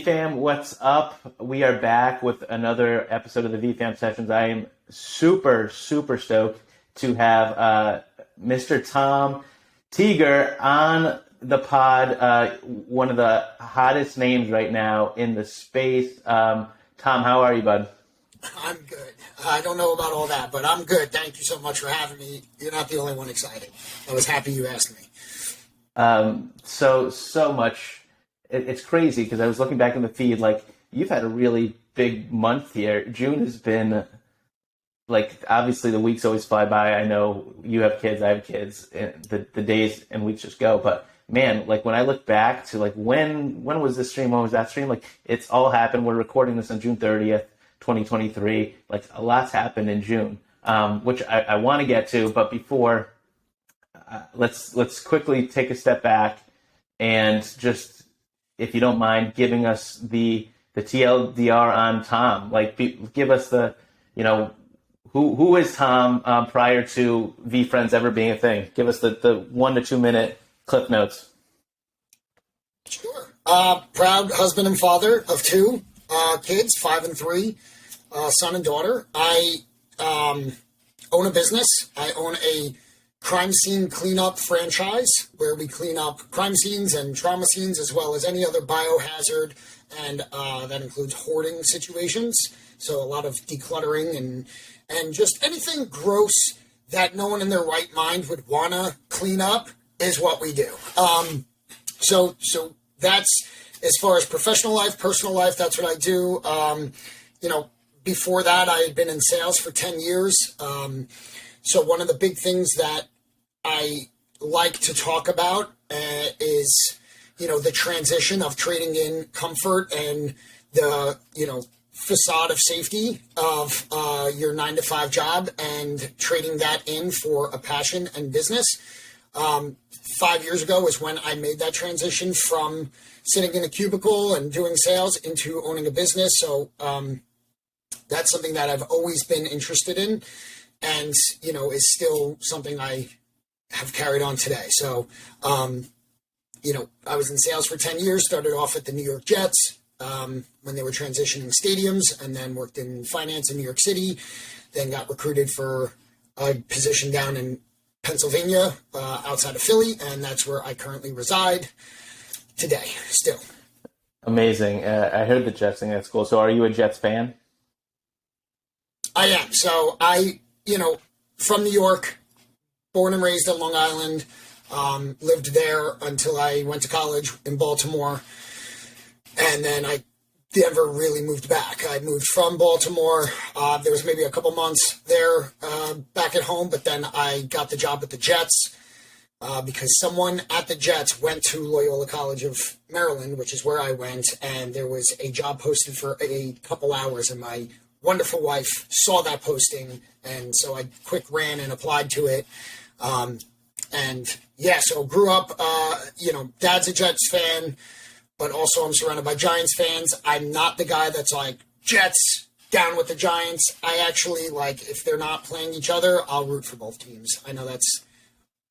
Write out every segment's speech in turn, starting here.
Fam, what's up? We are back with another episode of the VeeFam sessions. I am super stoked to have Mr. Tom TGer on the pod. One of the hottest names right now in the space. Tom, how are you, bud? I'm good. I don't know about all that, but I'm good. Thank you so much for having me. You're not the only one excited. I was happy you asked me. So much. It's crazy because I was looking back in the feed, like, you've had a really big month here. June has been, like, obviously the weeks always fly by. I know you have kids, I have kids, and the days and weeks just go. But, man, like, when I look back to, like, when was this stream, when was that stream? Like, it's all happened. We're recording this on June 30th, 2023. Like, a lot's happened in June, which I want to get to. But before, let's quickly take a step back and just, if you don't mind, giving us the TLDR on Tom. Like, give us the, who is Tom prior to VeeFriends ever being a thing? Give us the 1 to 2 minute clip notes. Sure. Proud husband and father of 2 kids, 5 and 3, son and daughter. I own a business. I own a crime scene cleanup franchise where we clean up crime scenes and trauma scenes as well as any other biohazard, and that includes hoarding situations. So a lot of decluttering and just anything gross that no one in their right mind would want to clean up is what we do. So that's as far as professional life, personal life, that's what I do. Before that, I had been in sales for 10 years. So one of the big things that I like to talk about is, the transition of trading in comfort and the, facade of safety of your 9-to-5 job and trading that in for a passion and business. 5 years ago is when I made that transition from sitting in a cubicle and doing sales into owning a business. So that's something that I've always been interested in, and, is still something I have carried on today. So, I was in sales for 10 years, started off at the New York Jets when they were transitioning stadiums, and then worked in finance in New York City, then got recruited for a position down in Pennsylvania outside of Philly, and that's where I currently reside today still. Amazing. I heard the Jets thing. That's cool. So are you a Jets fan? I am. So I, from New York, born and raised on Long Island, lived there until I went to college in Baltimore, and then I never really moved back. I moved from Baltimore. There was maybe a couple months there back at home, but then I got the job at the Jets because someone at the Jets went to Loyola College of Maryland, which is where I went, and there was a job posted for a couple hours, and my wonderful wife saw that posting, and so I quick ran and applied to it. So grew up, dad's a Jets fan, but also I'm surrounded by Giants fans. I'm not the guy that's like, Jets, down with the Giants. I actually, if they're not playing each other, I'll root for both teams. I know that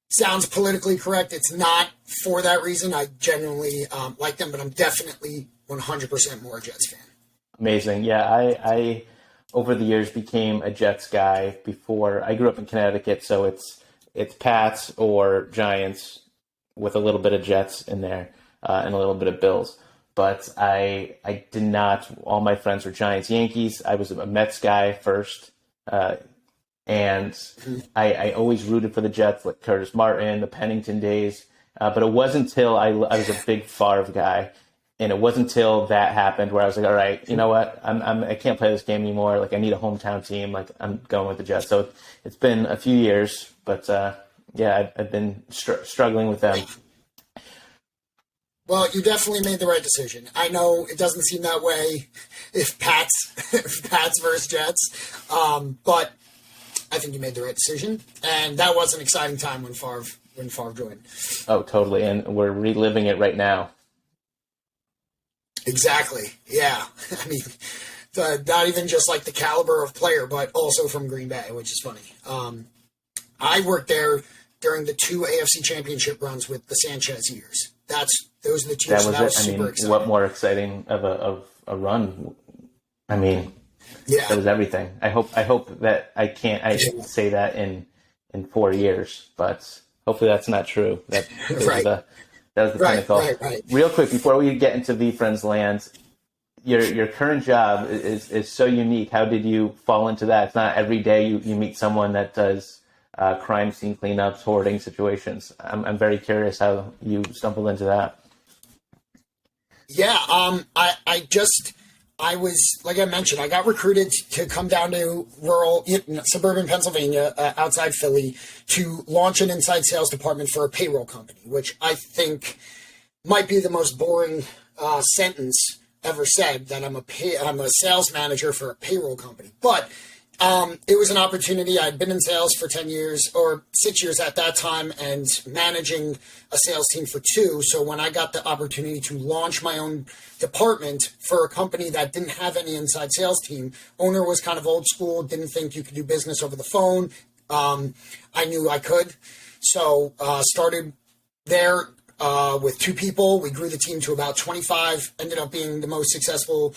sounds politically correct. It's not for that reason. I genuinely like them, but I'm definitely 100% more a Jets fan. Amazing. Yeah, I over the years became a Jets guy. Before I grew up in Connecticut, so it's Pats or Giants with a little bit of Jets in there and a little bit of Bills. But I did not. All my friends were Giants, Yankees. I was a Mets guy first, and I always rooted for the Jets, like Curtis Martin, the Pennington days. But it wasn't until I was a big Favre guy. And it wasn't until that happened where I was like, all right, you know what? I can't play this game anymore. Like, I need a hometown team. Like, I'm going with the Jets. So it's been a few years, but I've been struggling with them. Well, you definitely made the right decision. I know it doesn't seem that way if Pats versus Jets, but I think you made the right decision. And that was an exciting time when Favre joined. Oh, totally. And we're reliving it right now. Exactly. Yeah. I mean, not even just like the caliber of player, but also from Green Bay, which is funny. I worked there during the 2 AFC championship runs with the Sanchez years. those are the two. That So was that was it. I super mean, exciting. what more exciting of a run? I mean, Yeah. that was everything. I hope that I say that in 4 years, but hopefully that's not true. That Right. that was the pinnacle. Right. Real quick before we get into VeeFriends land, your current job is so unique. How did you fall into that? It's not every day you meet someone that does crime scene cleanups, hoarding situations. I'm very curious how you stumbled into that. Yeah. I was, like I mentioned, I got recruited to come down to rural, suburban Pennsylvania, outside Philly, to launch an inside sales department for a payroll company, which I think might be the most boring sentence ever said, that I'm a sales manager for a payroll company. But it was an opportunity. I'd been in sales for 10 years or 6 years at that time, and managing a sales team for 2. So when I got the opportunity to launch my own department for a company that didn't have any inside sales team, owner was kind of old school, didn't think you could do business over the phone. I knew I could. So started there with 2 people. We grew the team to about 25, ended up being the most successful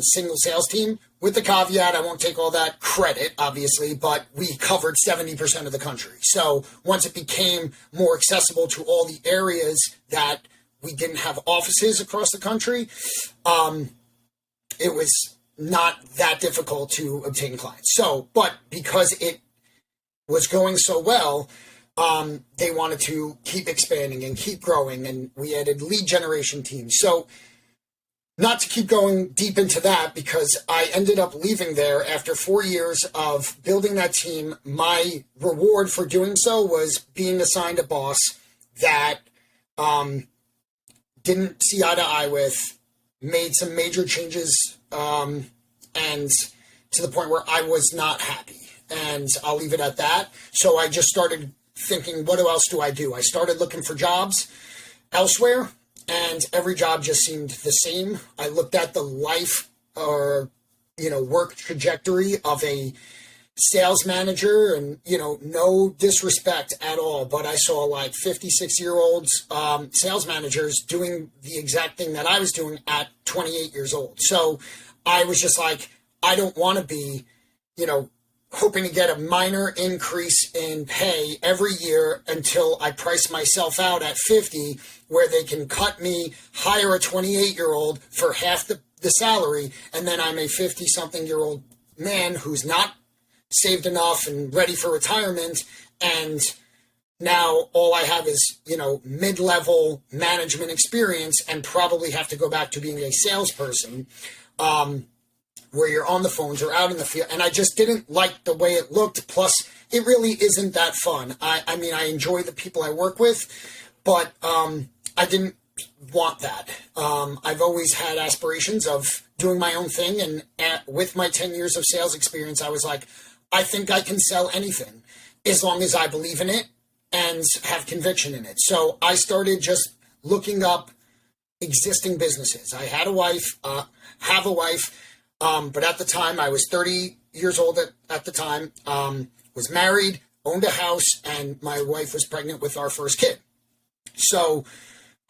single sales team. With the caveat, I won't take all that credit, obviously, but we covered 70% of the country. So once it became more accessible to all the areas that we didn't have offices across the country, it was not that difficult to obtain clients. So, but because it was going so well, they wanted to keep expanding and keep growing, and we added lead generation teams. So not to keep going deep into that, because I ended up leaving there after 4 years of building that team. My reward for doing so was being assigned a boss that didn't see eye to eye with, made some major changes, and to the point where I was not happy. And I'll leave it at that. So I just started thinking, what else do I do? I started looking for jobs elsewhere, and every job just seemed the same. I looked at the life or, work trajectory of a sales manager, and, no disrespect at all, but I saw like 56-year-olds sales managers doing the exact thing that I was doing at 28 years old. So I was just like, I don't want to be, hoping to get a minor increase in pay every year until I price myself out at 50, where they can cut me, hire a 28-year-old for half the salary, and then I'm a 50-something-year-old man who's not saved enough and ready for retirement, and now all I have is, mid-level management experience, and probably have to go back to being a salesperson, where you're on the phones or out in the field. And I just didn't like the way it looked. Plus, it really isn't that fun. I mean, I enjoy the people I work with, but I didn't want that. I've always had aspirations of doing my own thing. And with my 10 years of sales experience, I was like, I think I can sell anything as long as I believe in it and have conviction in it. So I started just looking up existing businesses. I had a wife, have a wife, but at the time, I was 30 years old at the time, was married, owned a house, and my wife was pregnant with our first kid. So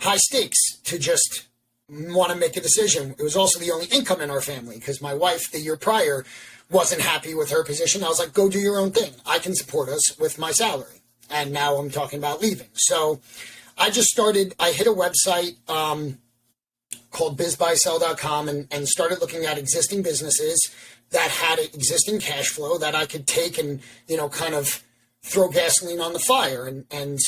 high stakes to just want to make a decision. It was also the only income in our family, because my wife the year prior wasn't happy with her position. I was like, go do your own thing. I can support us with my salary. And now I'm talking about leaving. So I hit a website, called bizbuysell.com, and started looking at existing businesses that had existing cash flow that I could take and, kind of throw gasoline on the fire and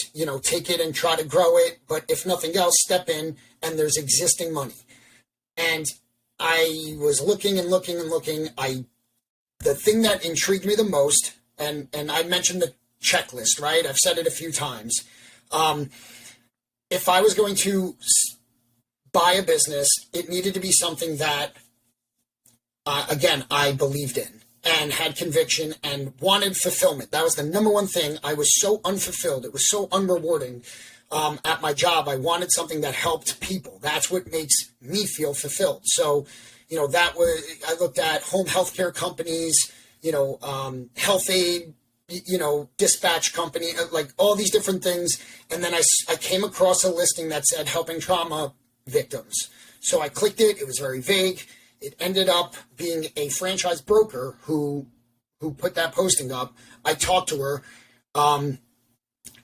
take it and try to grow it. But if nothing else, step in and there's existing money. And I was looking and looking and looking. The thing that intrigued me the most, and I mentioned the checklist, right? I've said it a few times. If I was going to buy a business, it needed to be something that, again, I believed in and had conviction and wanted fulfillment. That was the number one thing. I was so unfulfilled. It was so unrewarding at my job. I wanted something that helped people. That's what makes me feel fulfilled. So, I looked at home healthcare companies, health aid, dispatch company, like all these different things. And then I came across a listing that said helping trauma victims. So I clicked it. It was very vague. It ended up being a franchise broker who put that posting up. I talked to her,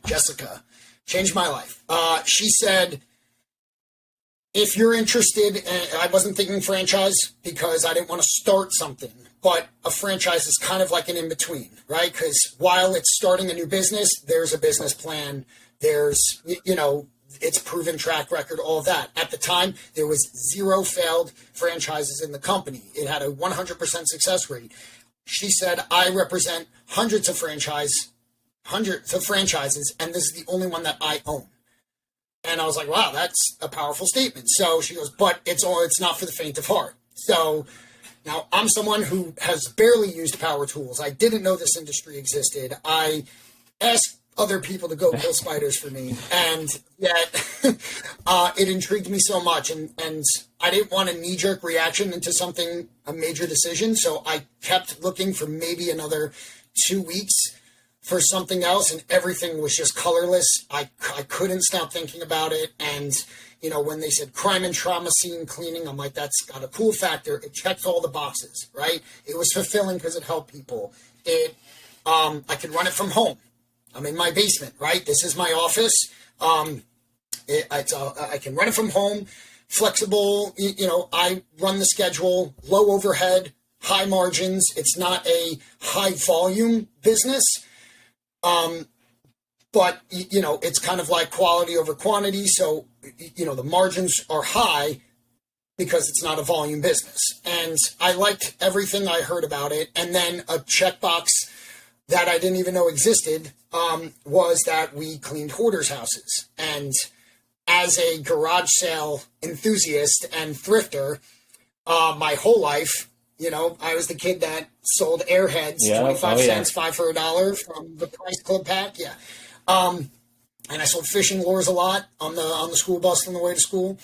Jessica, changed my life. She said, if you're interested, I wasn't thinking franchise because I didn't want to start something, but a franchise is kind of like an in-between, right? Because while it's starting a new business, there's a business plan, there's, it's proven track record, all of that. At the time, there was 0 failed franchises in the company. It had a 100% success rate. She said, I represent hundreds of franchises, and this is the only one that I own. And I was like, wow, that's a powerful statement. So she goes, but it's not for the faint of heart. So now I'm someone who has barely used power tools. I didn't know this industry existed. I asked other people to go kill spiders for me. And yet it intrigued me so much. And I didn't want a knee-jerk reaction into something, a major decision. So I kept looking for maybe another 2 weeks for something else, and everything was just colorless. I couldn't stop thinking about it. And, when they said crime and trauma scene cleaning, I'm like, that's got a cool factor. It checked all the boxes, right? It was fulfilling because it helped people. I could run it from home. I'm in my basement, right? This is my office. I can run it from home, flexible. I run the schedule, low overhead, high margins. It's not a high volume business. But it's kind of like quality over quantity. So, the margins are high because it's not a volume business. And I liked everything I heard about it. And then a checkbox that I didn't even know existed, was that we cleaned hoarders' houses. And as a garage sale enthusiast and thrifter, my whole life, I was the kid that sold Airheads, 25 cents, 5 for $1 from the Price Club pack. Yeah. And I sold fishing lures a lot on the school bus on the way to school.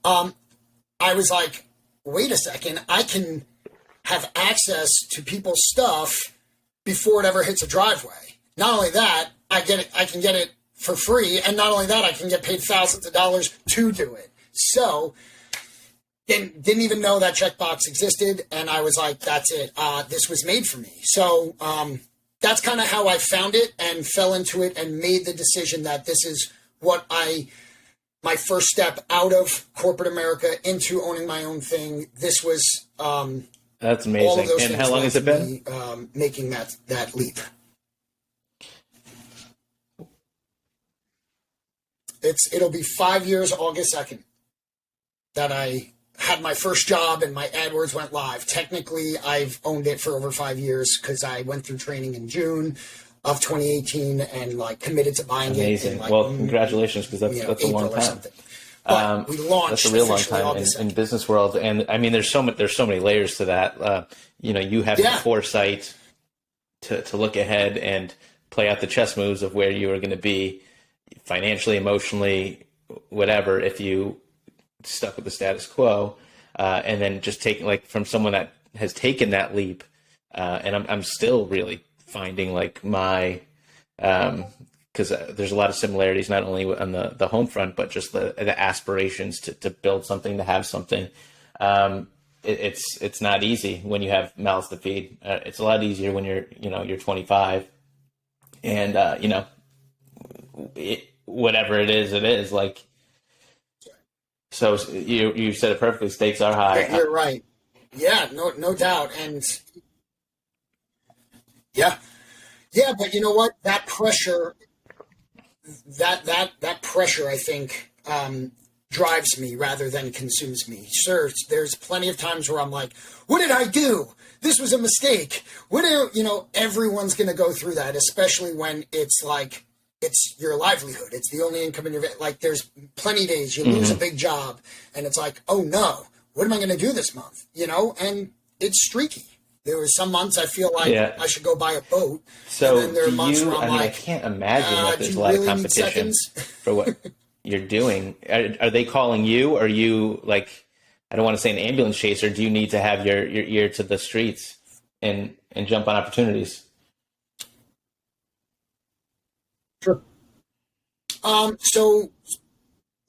I was like, wait a second, I can have access to people's stuff before it ever hits a driveway. Not only that, I can get it for free. And not only that, I can get paid thousands of dollars to do it. So didn't even know that checkbox existed, and I was like, that's it. This was made for me. So that's kind of how I found it and fell into it and made the decision that this is what my first step out of corporate America into owning my own thing. This was that's amazing. All of those and how long has it been? Me, making that leap. It'll be 5 years, August 2nd, that I had my first job and my AdWords went live. Technically, I've owned it for over 5 years because I went through training in June of 2018 and committed to buying Amazing. it. Well, congratulations, because that's a long time. But we launched. That's a real long time in business world, and I mean, there's so many layers to that. You have the foresight to look ahead and play out the chess moves of where you are going to be financially, emotionally, whatever, if you stuck with the status quo, and then just taking from someone that has taken that leap, and I'm still really finding my because there's a lot of similarities, not only on the home front, but just the aspirations to build something, to have something. It's not easy when you have mouths to feed. It's a lot easier when you're 25, and whatever it is like. So you said it perfectly. Stakes are high. You're right. Yeah, no doubt. And yeah, but you know what? That pressure, that pressure, I think, drives me rather than consumes me. Sure, there's plenty of times where I'm like, what did I do? This was a mistake. Everyone's going to go through that, especially when it's your livelihood. It's the only income in your, there's plenty of days you lose a big job and it's like, oh no, what am I going to do this month? And it's streaky. There were some months I feel like I should go buy a boat. So and then there are months where I'm I can't imagine that there's a lot of competition for what you're doing. Are they calling you? Are you I don't want to say an ambulance chaser. Do you need to have your ear to the streets and jump on opportunities? Sure. So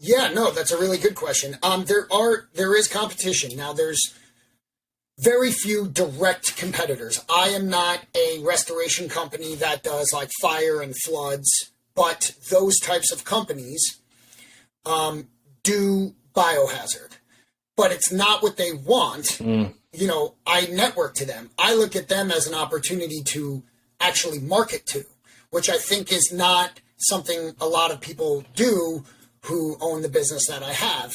yeah, no, that's a really good question. There is competition. Now there's very few direct competitors. I am not a restoration company that does like fire and floods, but those types of companies do biohazard. But it's not what they want. I network to them. I look at them as an opportunity to actually market to, which I think is not something a lot of people do who own the business that I have.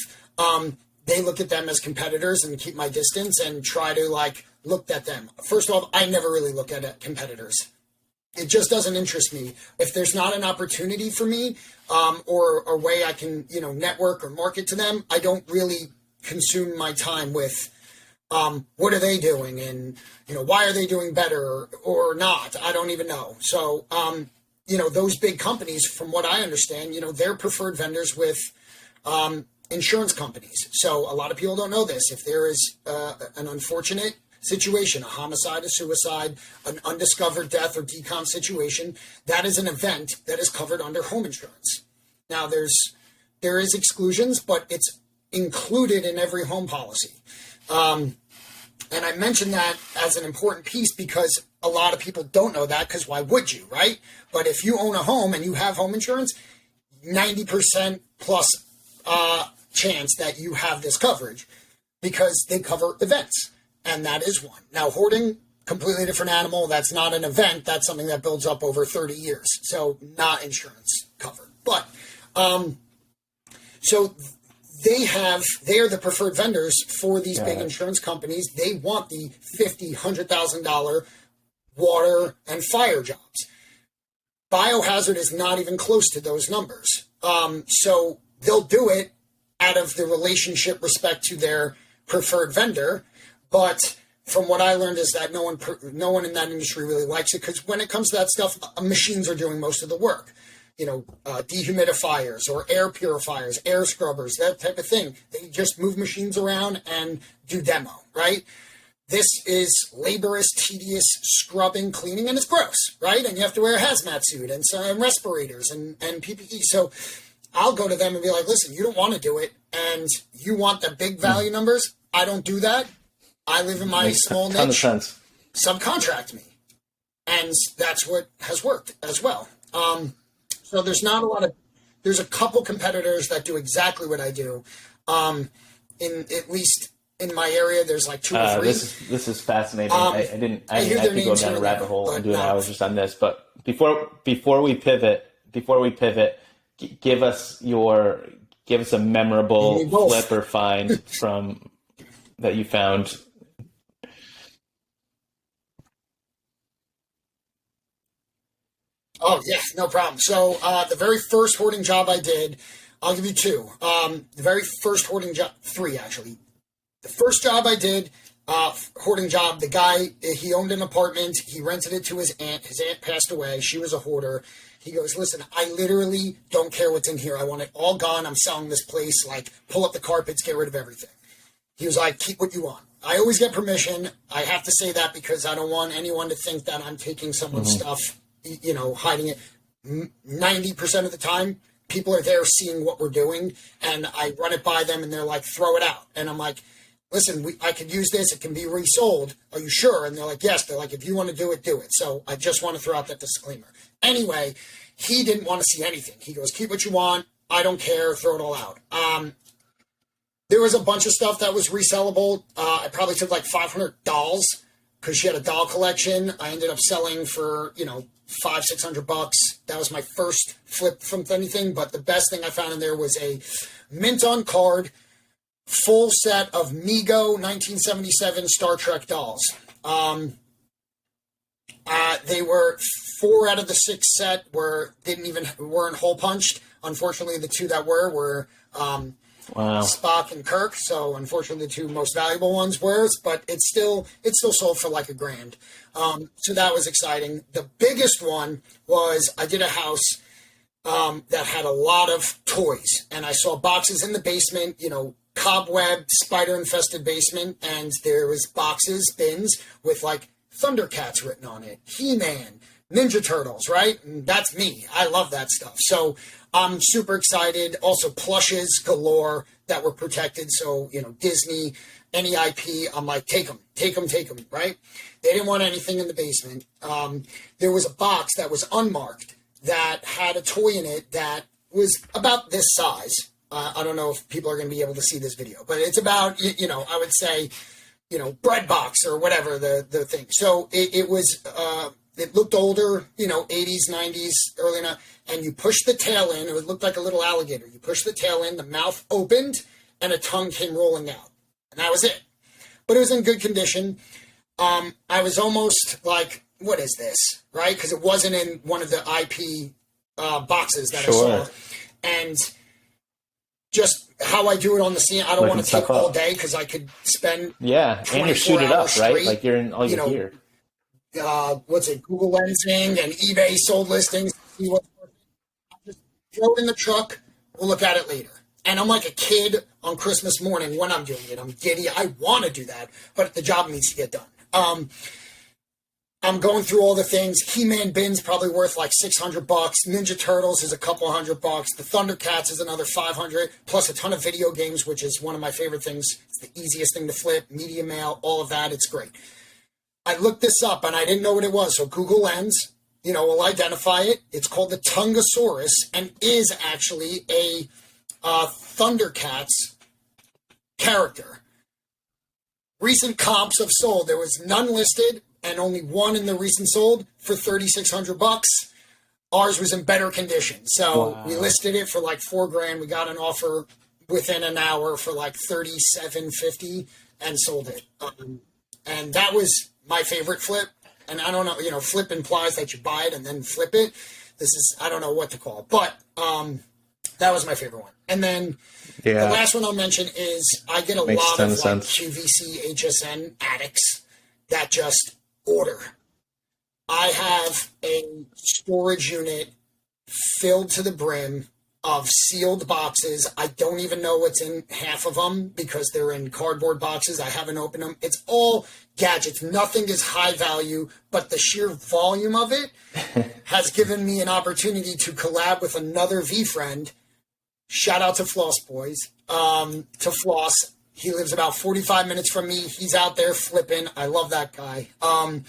They look at them as competitors and keep my distance and try to like look at them. First of all, I never really look at competitors. It just doesn't interest me. If there's not an opportunity for me or a way I can, network or market to them, I don't really consume my time with what are they doing and, why are they doing better or not? I don't even know. So, those big companies, from what I understand, they're preferred vendors with insurance companies. So a lot of people don't know this. If there is an unfortunate situation, a homicide, a suicide, an undiscovered death or decom situation, that is an event that is covered under home insurance. Now there is exclusions, but it's included in every home policy. And I mentioned that as an important piece because a lot of people don't know that, because why would you, right? But if you own a home and you have home insurance, 90% plus chance that you have this coverage because they cover events, and that is one. Now, hoarding, completely different animal. That's not an event. That's something that builds up over 30 years. So not insurance covered. But so they are the preferred vendors for these big insurance companies. They want the $50,000, $100,000 water and fire jobs. Biohazard is not even close to those numbers. So they'll do it out of the relationship respect to their preferred vendor. But from what I learned is that no one in that industry really likes it, because when it comes to that stuff, machines are doing most of the work. Dehumidifiers or air purifiers, air scrubbers, that type of thing. They just move machines around and do demo, right? This is laborious, tedious scrubbing, cleaning, and it's gross, right? And you have to wear a hazmat suit and respirators and PPE. So I'll go to them and be like, listen, you don't want to do it, and you want the big value numbers. I don't do that. I live in my small niche. Makes a ton of sense. Subcontract me. And that's what has worked as well. So there's a couple competitors that do exactly what I do. At least in my area, there's like two or three. This is fascinating. I have to go down a rabbit hole and do an hour just on this. But before we pivot, give us a memorable flip or find from that you found. Oh, yeah, no problem. So the very first hoarding job I did, I'll give you two. The very first hoarding job, three actually. The first job I did, hoarding job, the guy, he owned an apartment. He rented it to his aunt. His aunt passed away. She was a hoarder. He goes, listen, I literally don't care what's in here. I want it all gone. I'm selling this place. Like, pull up the carpets, get rid of everything. He was like, keep what you want. I always get permission. I have to say that because I don't want anyone to think that I'm taking someone's stuff, hiding it. 90% of the time, people are there seeing what we're doing, and I run it by them, and they're like, throw it out. And I'm like, listen, I could use this. It can be resold. Are you sure? And they're like, yes. They're like, if you want to do it, do it. So I just want to throw out that disclaimer. Anyway, he didn't want to see anything. He goes, keep what you want. I don't care. Throw it all out. There was a bunch of stuff that was resellable. I probably took like 500 dolls because she had a doll collection. I ended up selling for, $500-600. That was my first flip from anything. But the best thing I found in there was a mint on card, full set of Mego 1977 Star Trek dolls. They were 4 out of the 6 set weren't hole punched. Unfortunately, the 2 that were Spock and Kirk. So unfortunately, the 2 most valuable ones were, but it still sold for like $1,000. So that was exciting. The biggest one was I did a house that had a lot of toys, and I saw boxes in the basement, cobweb, spider-infested basement, and there was bins with like Thundercats written on it, He-Man, Ninja Turtles, right? And that's me. I love that stuff. So I'm super excited. Also, plushes galore that were protected. So, Disney, any IP, I'm like, take them, right? They didn't want anything in the basement. There was a box that was unmarked that had a toy in it that was about this size. I don't know if people are going to be able to see this video, but it's about, I would say, bread box or whatever the thing. So it was, it looked older, 80s, 90s, early 90s, and you push the tail in. It looked like a little alligator. You push the tail in, the mouth opened, and a tongue came rolling out. And that was it. But it was in good condition. I was almost like, what is this, right? Because it wasn't in one of the IP boxes that I saw. And just how I do it on the scene, I don't want to take all day because I could spend and you're suited up, right? Like you're in all your gear. Google Lensing and eBay sold listings. See what's working. Just throw it in the truck. We'll look at it later. And I'm like a kid on Christmas morning when I'm doing it. I'm giddy. I want to do that, but the job needs to get done. I'm going through all the things. He-Man bin's probably worth like $600. Ninja Turtles is a couple $100. The Thundercats is another $500, plus a ton of video games, which is one of my favorite things. It's the easiest thing to flip, media mail, all of that. It's great. I looked this up and I didn't know what it was. So Google Lens, will identify it. It's called the Tungosaurus and is actually a Thundercats character. Recent comps have sold. There was none listed and only one in the recent sold for $3,600. Ours was in better condition. So we listed it for like $4,000. We got an offer within an hour for like $3,750 and sold it. And that was my favorite flip. And I don't know, flip implies that you buy it and then flip it. This is, I don't know what to call it, but that was my favorite one. And then the last one I'll mention is I get a lot of like QVC HSN addicts that just order. I have a storage unit filled to the brim of sealed boxes. I don't even know what's in half of them because they're in cardboard boxes. I haven't opened them. It's all gadgets. Nothing is high value, but the sheer volume of it has given me an opportunity to collab with another VeeFriend. Shout out to Floss Boys, to Floss. He lives about 45 minutes from me. He's out there flipping. I love that guy. And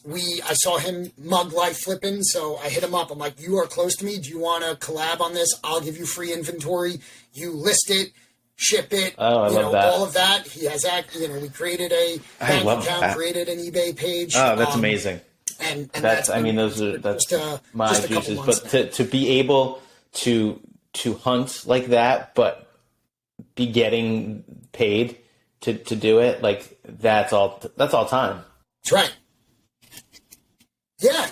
I saw him mug life flipping, so I hit him up. I'm like, you are close to me. Do you want to collab on this? I'll give you free inventory. You list it, ship it. Oh, I love that. All of that. He has we created a bank account, created an eBay page. Oh, that's amazing. And that's my juices. But to be able to hunt like that, but be getting paid to do it, like that's all time. That's right. Yeah, I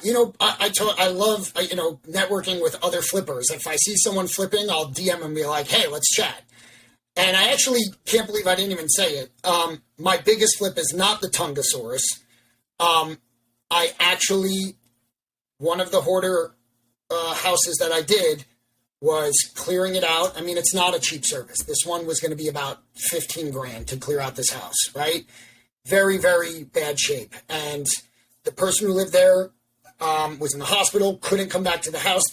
love, networking with other flippers. If I see someone flipping, I'll DM them and be like, hey, let's chat. And I actually can't believe I didn't even say it. My biggest flip is not the Tungosaurus. One of the hoarder houses that I did was clearing it out. I mean, it's not a cheap service. This one was going to be about $15,000 to clear out this house, right? Very, very bad shape. And the person who lived there was in the hospital, couldn't come back to the house,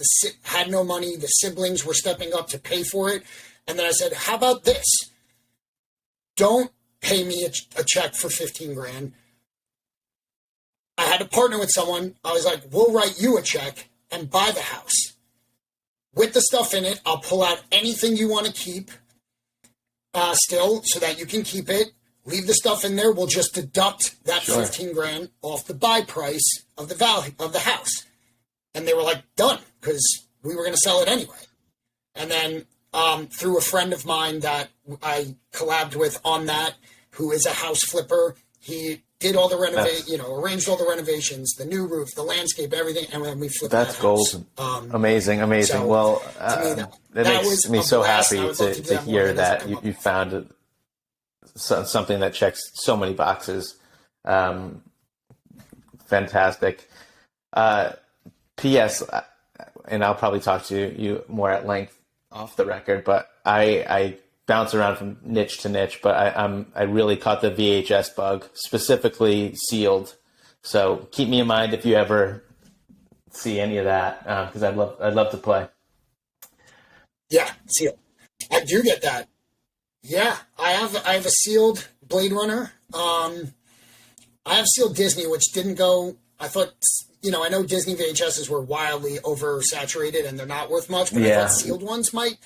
had no money. The siblings were stepping up to pay for it. And then I said, how about this? Don't pay me a check for $15,000. I had to partner with someone. I was like, we'll write you a check and buy the house. With the stuff in it, I'll pull out anything you want to keep still so that you can keep it. Leave the stuff in there. We'll just deduct that $15,000 off the buy price of the value of the house. And they were like, done, because we were going to sell it anyway. And then through a friend of mine that I collabed with on that, who is a house flipper, he did all the arranged all the renovations, the new roof, the landscape, everything, and then we flipped that house. That's gold. Amazing. So, well, that makes me so happy to hear that you found it. Something that checks so many boxes. Fantastic. P.S. And I'll probably talk to you more at length off the record, but I bounce around from niche to niche, but I really caught the VHS bug, specifically sealed. So keep me in mind if you ever see any of that because I'd love to play. Yeah, sealed. I do get that. Yeah, I have a sealed Blade Runner. I have sealed Disney, which didn't go. I thought, I know Disney VHSs were wildly oversaturated and they're not worth much, but I thought sealed ones might.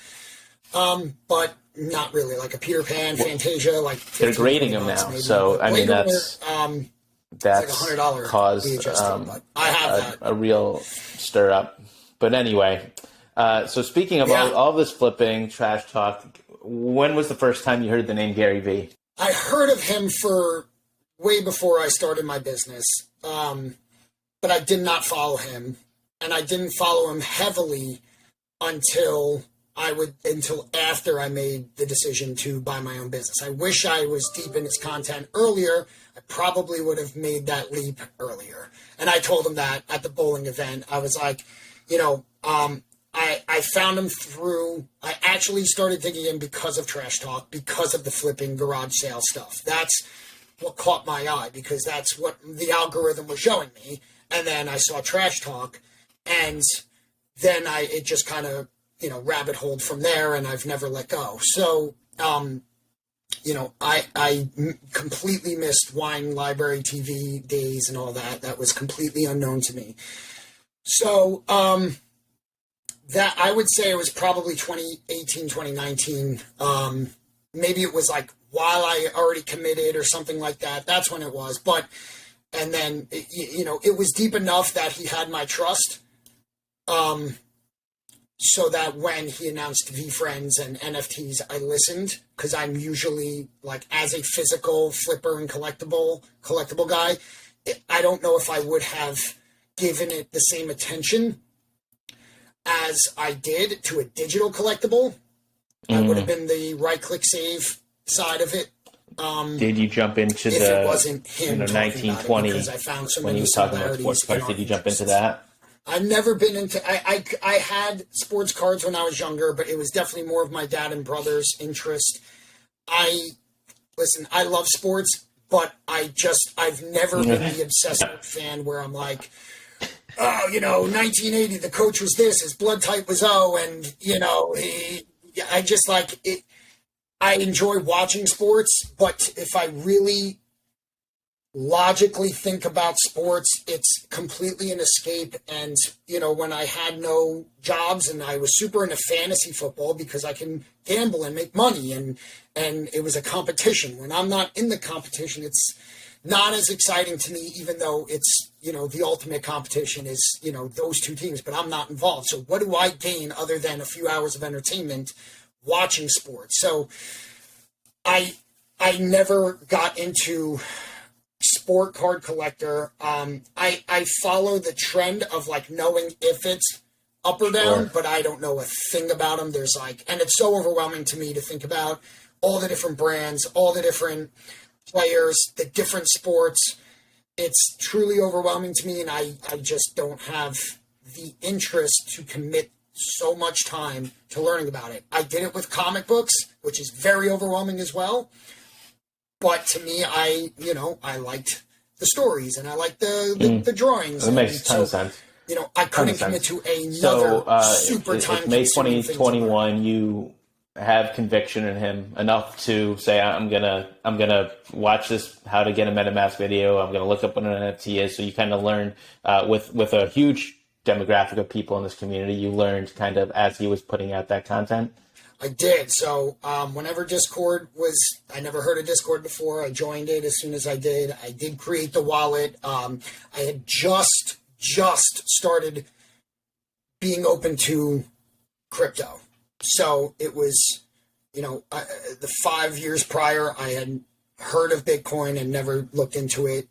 But not really. Like a Peter Pan, Fantasia, like they're grading them now. Maybe. So I mean that's like $100 caused VHS but I have a real stir up. But anyway, so speaking of all this flipping trash talk, when was the first time you heard the name Gary Vee? I heard of him for way before I started my business, but I did not follow him, and I didn't follow him heavily until after I made the decision to buy my own business. I wish I was deep in his content earlier. I probably would have made that leap earlier. And I told him that at the bowling event. I was like, I found him I actually started digging in because of Trash Talk, because of the flipping garage sale stuff. That's what caught my eye, because that's what the algorithm was showing me. And then I saw Trash Talk, and then it just kind of, rabbit holed from there, and I've never let go. So, I completely missed Wine Library TV days and all that. That was completely unknown to me. So, that I would say it was probably 2018, 2019. Maybe it was like while I already committed or something like that. That's when it was. And then, it was deep enough that he had my trust. So that when he announced VeeFriends and NFTs, I listened, because I'm usually, like, as a physical flipper and collectible guy, I don't know if I would have given it the same attention as I did to a digital collectible. I would have been the right-click save side of it. Did you jump into if the it wasn't him 1920 because I found so when many he was talking about sports cards? Did you jump into that? I've never been into. I had sports cards when I was younger, but it was definitely more of my dad and brother's interest. I love sports, but I've never been the obsessive fan where I'm like, 1980, the coach was this, his blood type was O, and I just like it. I enjoy watching sports, but if I really logically think about sports, it's completely an escape. And when I had no jobs, and I was super into fantasy football because I can gamble and make money, and it was a competition. When I'm not in the competition, it's not as exciting to me, even though it's the ultimate competition is those two teams, but I'm not involved. So what do I gain other than a few hours of entertainment watching sports? So I never got into sport card collector. I follow the trend of like knowing if it's up or down, but I don't know a thing about them. There's and it's so overwhelming to me to think about all the different brands, all the different players, the different sports. It's truly overwhelming to me, and I just don't have the interest to commit so much time to learning about it. I did it with comic books, which is very overwhelming as well. But to me, I liked the stories, and I liked the drawings. That makes a ton of sense. I couldn't commit to another super time. It's May 2021. You have conviction in him enough to say, I'm gonna watch this how to get a MetaMask video. I'm gonna look up what an NFT is. So you kind of learn with a huge demographic of people in this community. You learned kind of as he was putting out that content. I did. So whenever Discord I never heard of Discord before. I joined it as soon as I did. I did create the wallet. I had just started being open to crypto. So it was, the 5 years prior, I had heard of Bitcoin and never looked into it,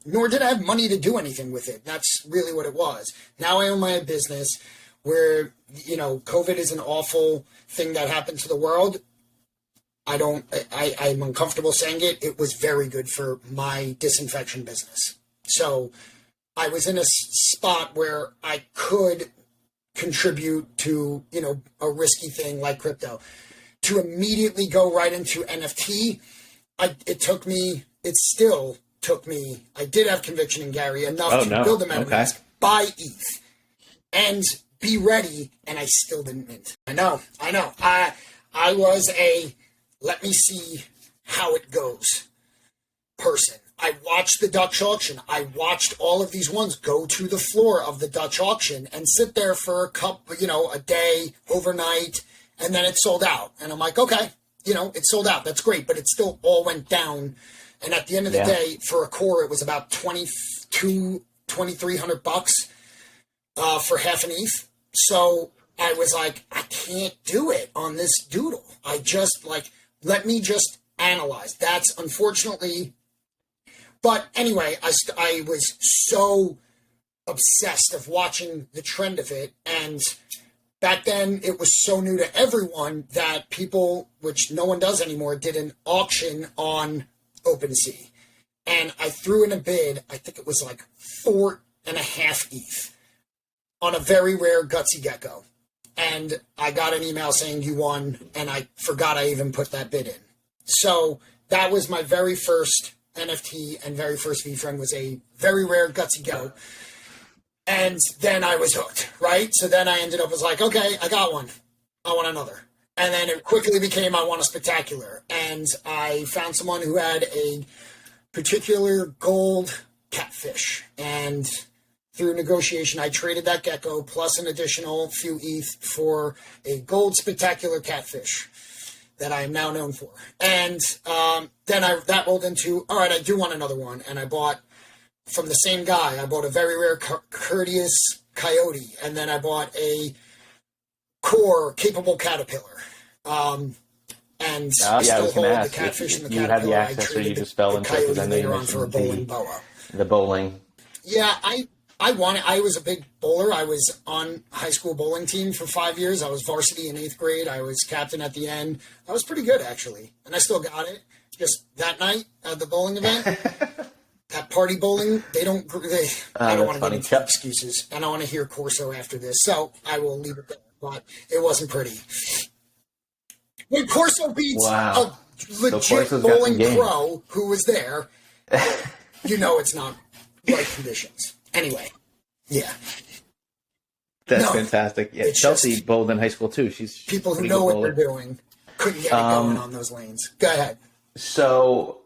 nor did I have money to do anything with it. That's really what it was. Now I own my business where, COVID is an awful thing that happened to the world. I'm uncomfortable saying it. It was very good for my disinfection business. So I was in a spot where I could contribute to, a risky thing like crypto. To immediately go right into NFT, it still took me, I did have conviction in Gary enough to build a MetaMask, buy ETH, and be ready, and I still didn't mint. I know. I was a let me see how it goes person. I watched the Dutch auction. I watched all of these ones go to the floor of the Dutch auction and sit there for a day, overnight, and then it sold out. And I'm like, okay, it sold out. That's great, but it still all went down. And at the end of the day, for a core, it was about $2,300 for half an ETH. So I was like, I can't do it on this doodle. I just let me just analyze. That's unfortunately. But anyway, I was so obsessed of watching the trend of it. And back then it was so new to everyone that people, which no one does anymore, did an auction on OpenSea. And I threw in a bid, I think it was like 4.5 ETH on a very rare Gutsy Gecko. And I got an email saying you won, and I forgot I even put that bid in. So that was my very first NFT and very first VeeFriend, was a very rare Gutsy Gecko. And then I was hooked, right? So then I ended up was like, okay, I got one. I want another. And then it quickly became, I want a spectacular. And I found someone who had a particular gold catfish. And through negotiation, I traded that gecko plus an additional few ETH for a gold spectacular catfish that I am now known for. And then that rolled into, all right, I do want another one. And I bought, from the same guy, I bought a very rare courteous coyote. And then I bought a core capable caterpillar. And I still hold the catfish and the caterpillar. You had the access, or you just fell into it because I know you mentioned for a bowling boa. The bowling. Yeah, I wanted. I was a big bowler. I was on high school bowling team for 5 years. I was varsity in 8th grade. I was captain at the end. I was pretty good, actually. And I still got it. Just that night at the bowling event, that party bowling, I don't want to get into excuses. I don't want to hear Corso after this, so I will leave it there. But it wasn't pretty. When Corso beats a legit bowling pro who was there, it's not right conditions. Anyway, yeah. That's fantastic. Yeah, Chelsea bowled in high school too. She's people who know what they're doing couldn't get it going on those lanes. Go ahead. So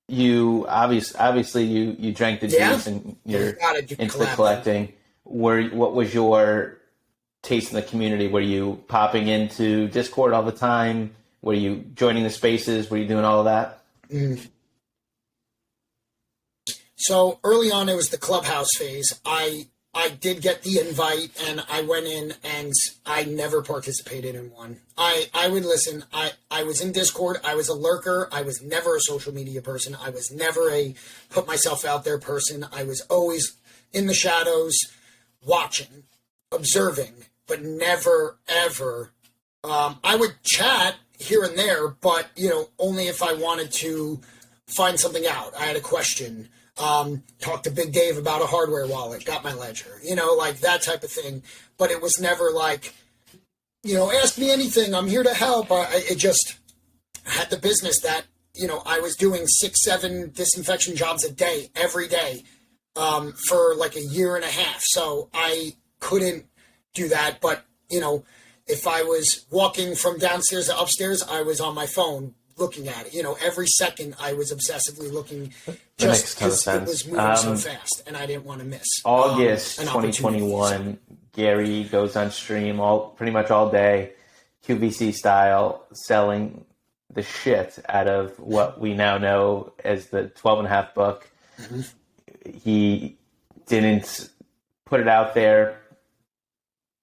you obviously you drank the juice and you're into the collecting. What was your taste in the community? Were you popping into Discord all the time? Were you joining the spaces? Were you doing all of that? So early on, it was the Clubhouse phase. I did get the invite, and I went in, and I never participated in one. I would listen. I was in Discord. I was a lurker. I was never a social media person. I was never a put myself out there person. I was always in the shadows, watching, observing, but never, ever. I would chat here and there, but, only if I wanted to find something out. I had a question. Talked to Big Dave about a hardware wallet, got my ledger, that type of thing. But it was never like, ask me anything, I'm here to help. It just had the business that, I was doing 6-7 disinfection jobs a day, every day, for like a year and a half. So I couldn't do that. But, if I was walking from downstairs to upstairs, I was on my phone looking at it. Every second I was obsessively looking, just because it was moving so fast, and I didn't want to miss. August 2021, Gary goes on stream pretty much all day, QVC style, selling the shit out of what we now know as the 12.5 book. Mm-hmm. He didn't put it out there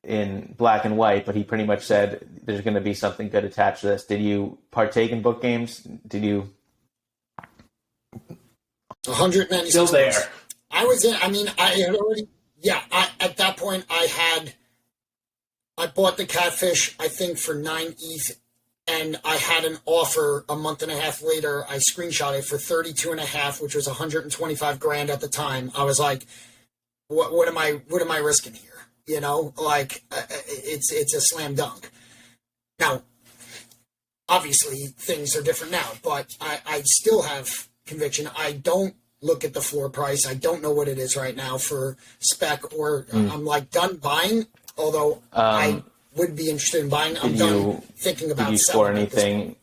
in black and white, but he pretty much said there's going to be something good attached to this. Did you partake in book games? Did you? 196 still there. I was in. I mean, I had already. Yeah, at that point I bought the catfish, I think, for 9 ETH, and I had an offer a month and a half later. I screenshot it for 32.5, which was 125 grand at the time. I was like, what am I risking here? It's a slam dunk. Now, obviously, things are different now, but I still have conviction. I don't look at the floor price. I don't know what it is right now for spec, or I'm like done buying, although I would be interested in buying. I'm done thinking about Did you score selling anything?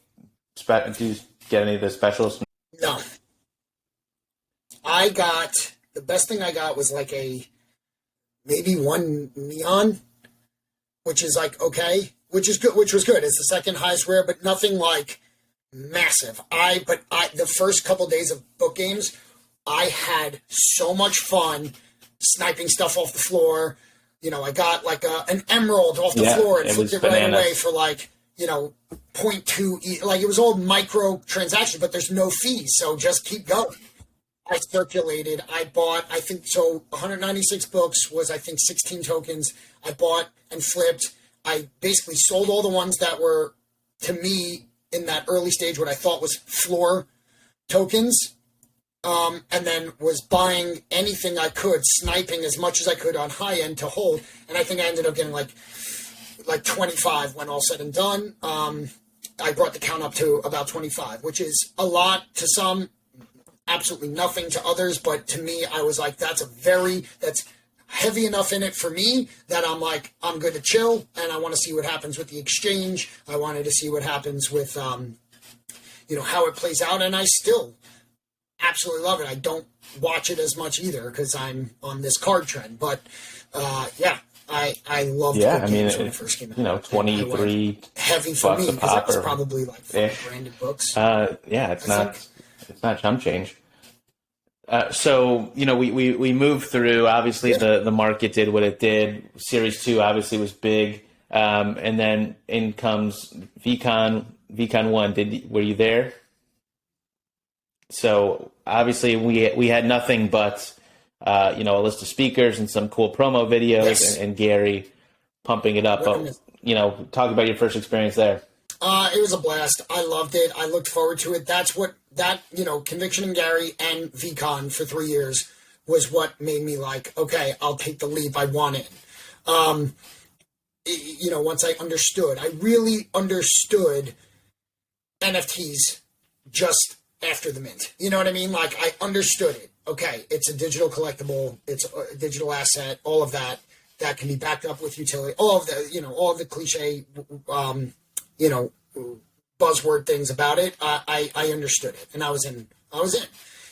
Did you get any of the specials? No. The best thing I got was like maybe one neon, which is like, okay, which is good, which was good. It's the second highest rare, but nothing like massive. The first couple days of book games, I had so much fun sniping stuff off the floor. You know, I got like an emerald off the floor and flipped it right away for like, 0.2, like it was all micro transactions, but there's no fees. So just keep going. I circulated. I bought, 196 books was, 16 tokens. I bought and flipped. I basically sold all the ones that were, to me, in that early stage, what I thought was floor tokens. And then was buying anything I could, sniping as much as I could on high end to hold. And I think I ended up getting like 25 when all said and done. I brought the count up to about 25, which is a lot to some, absolutely nothing to others. But to me, I was like, that's heavy enough in it for me that I'm like, I'm good to chill. And I want to see what happens with the exchange. I wanted to see what happens with, how it plays out. And I still absolutely love it. I don't watch it as much either because I'm on this card trend. But, I loved it when it first came out. 23 heavy for me because that was probably like 5 branded books. It's not chump change. So we moved through. Obviously, the market did what it did. Series 2 obviously was big, and then in comes VCon 1. Were you there? So obviously we had nothing but a list of speakers and some cool promo videos and Gary pumping it up. Talk about your first experience there. It was a blast. I loved it. I looked forward to it. That's what Conviction and Gary and VCon for 3 years was what made me like, okay, I'll take the leap. I want it. Once I really understood NFTs just after the mint. You know what I mean? Like I understood it. Okay, it's a digital collectible. It's a digital asset. All of that can be backed up with utility. All of the cliche, buzzword things about it. I understood it, and I was in.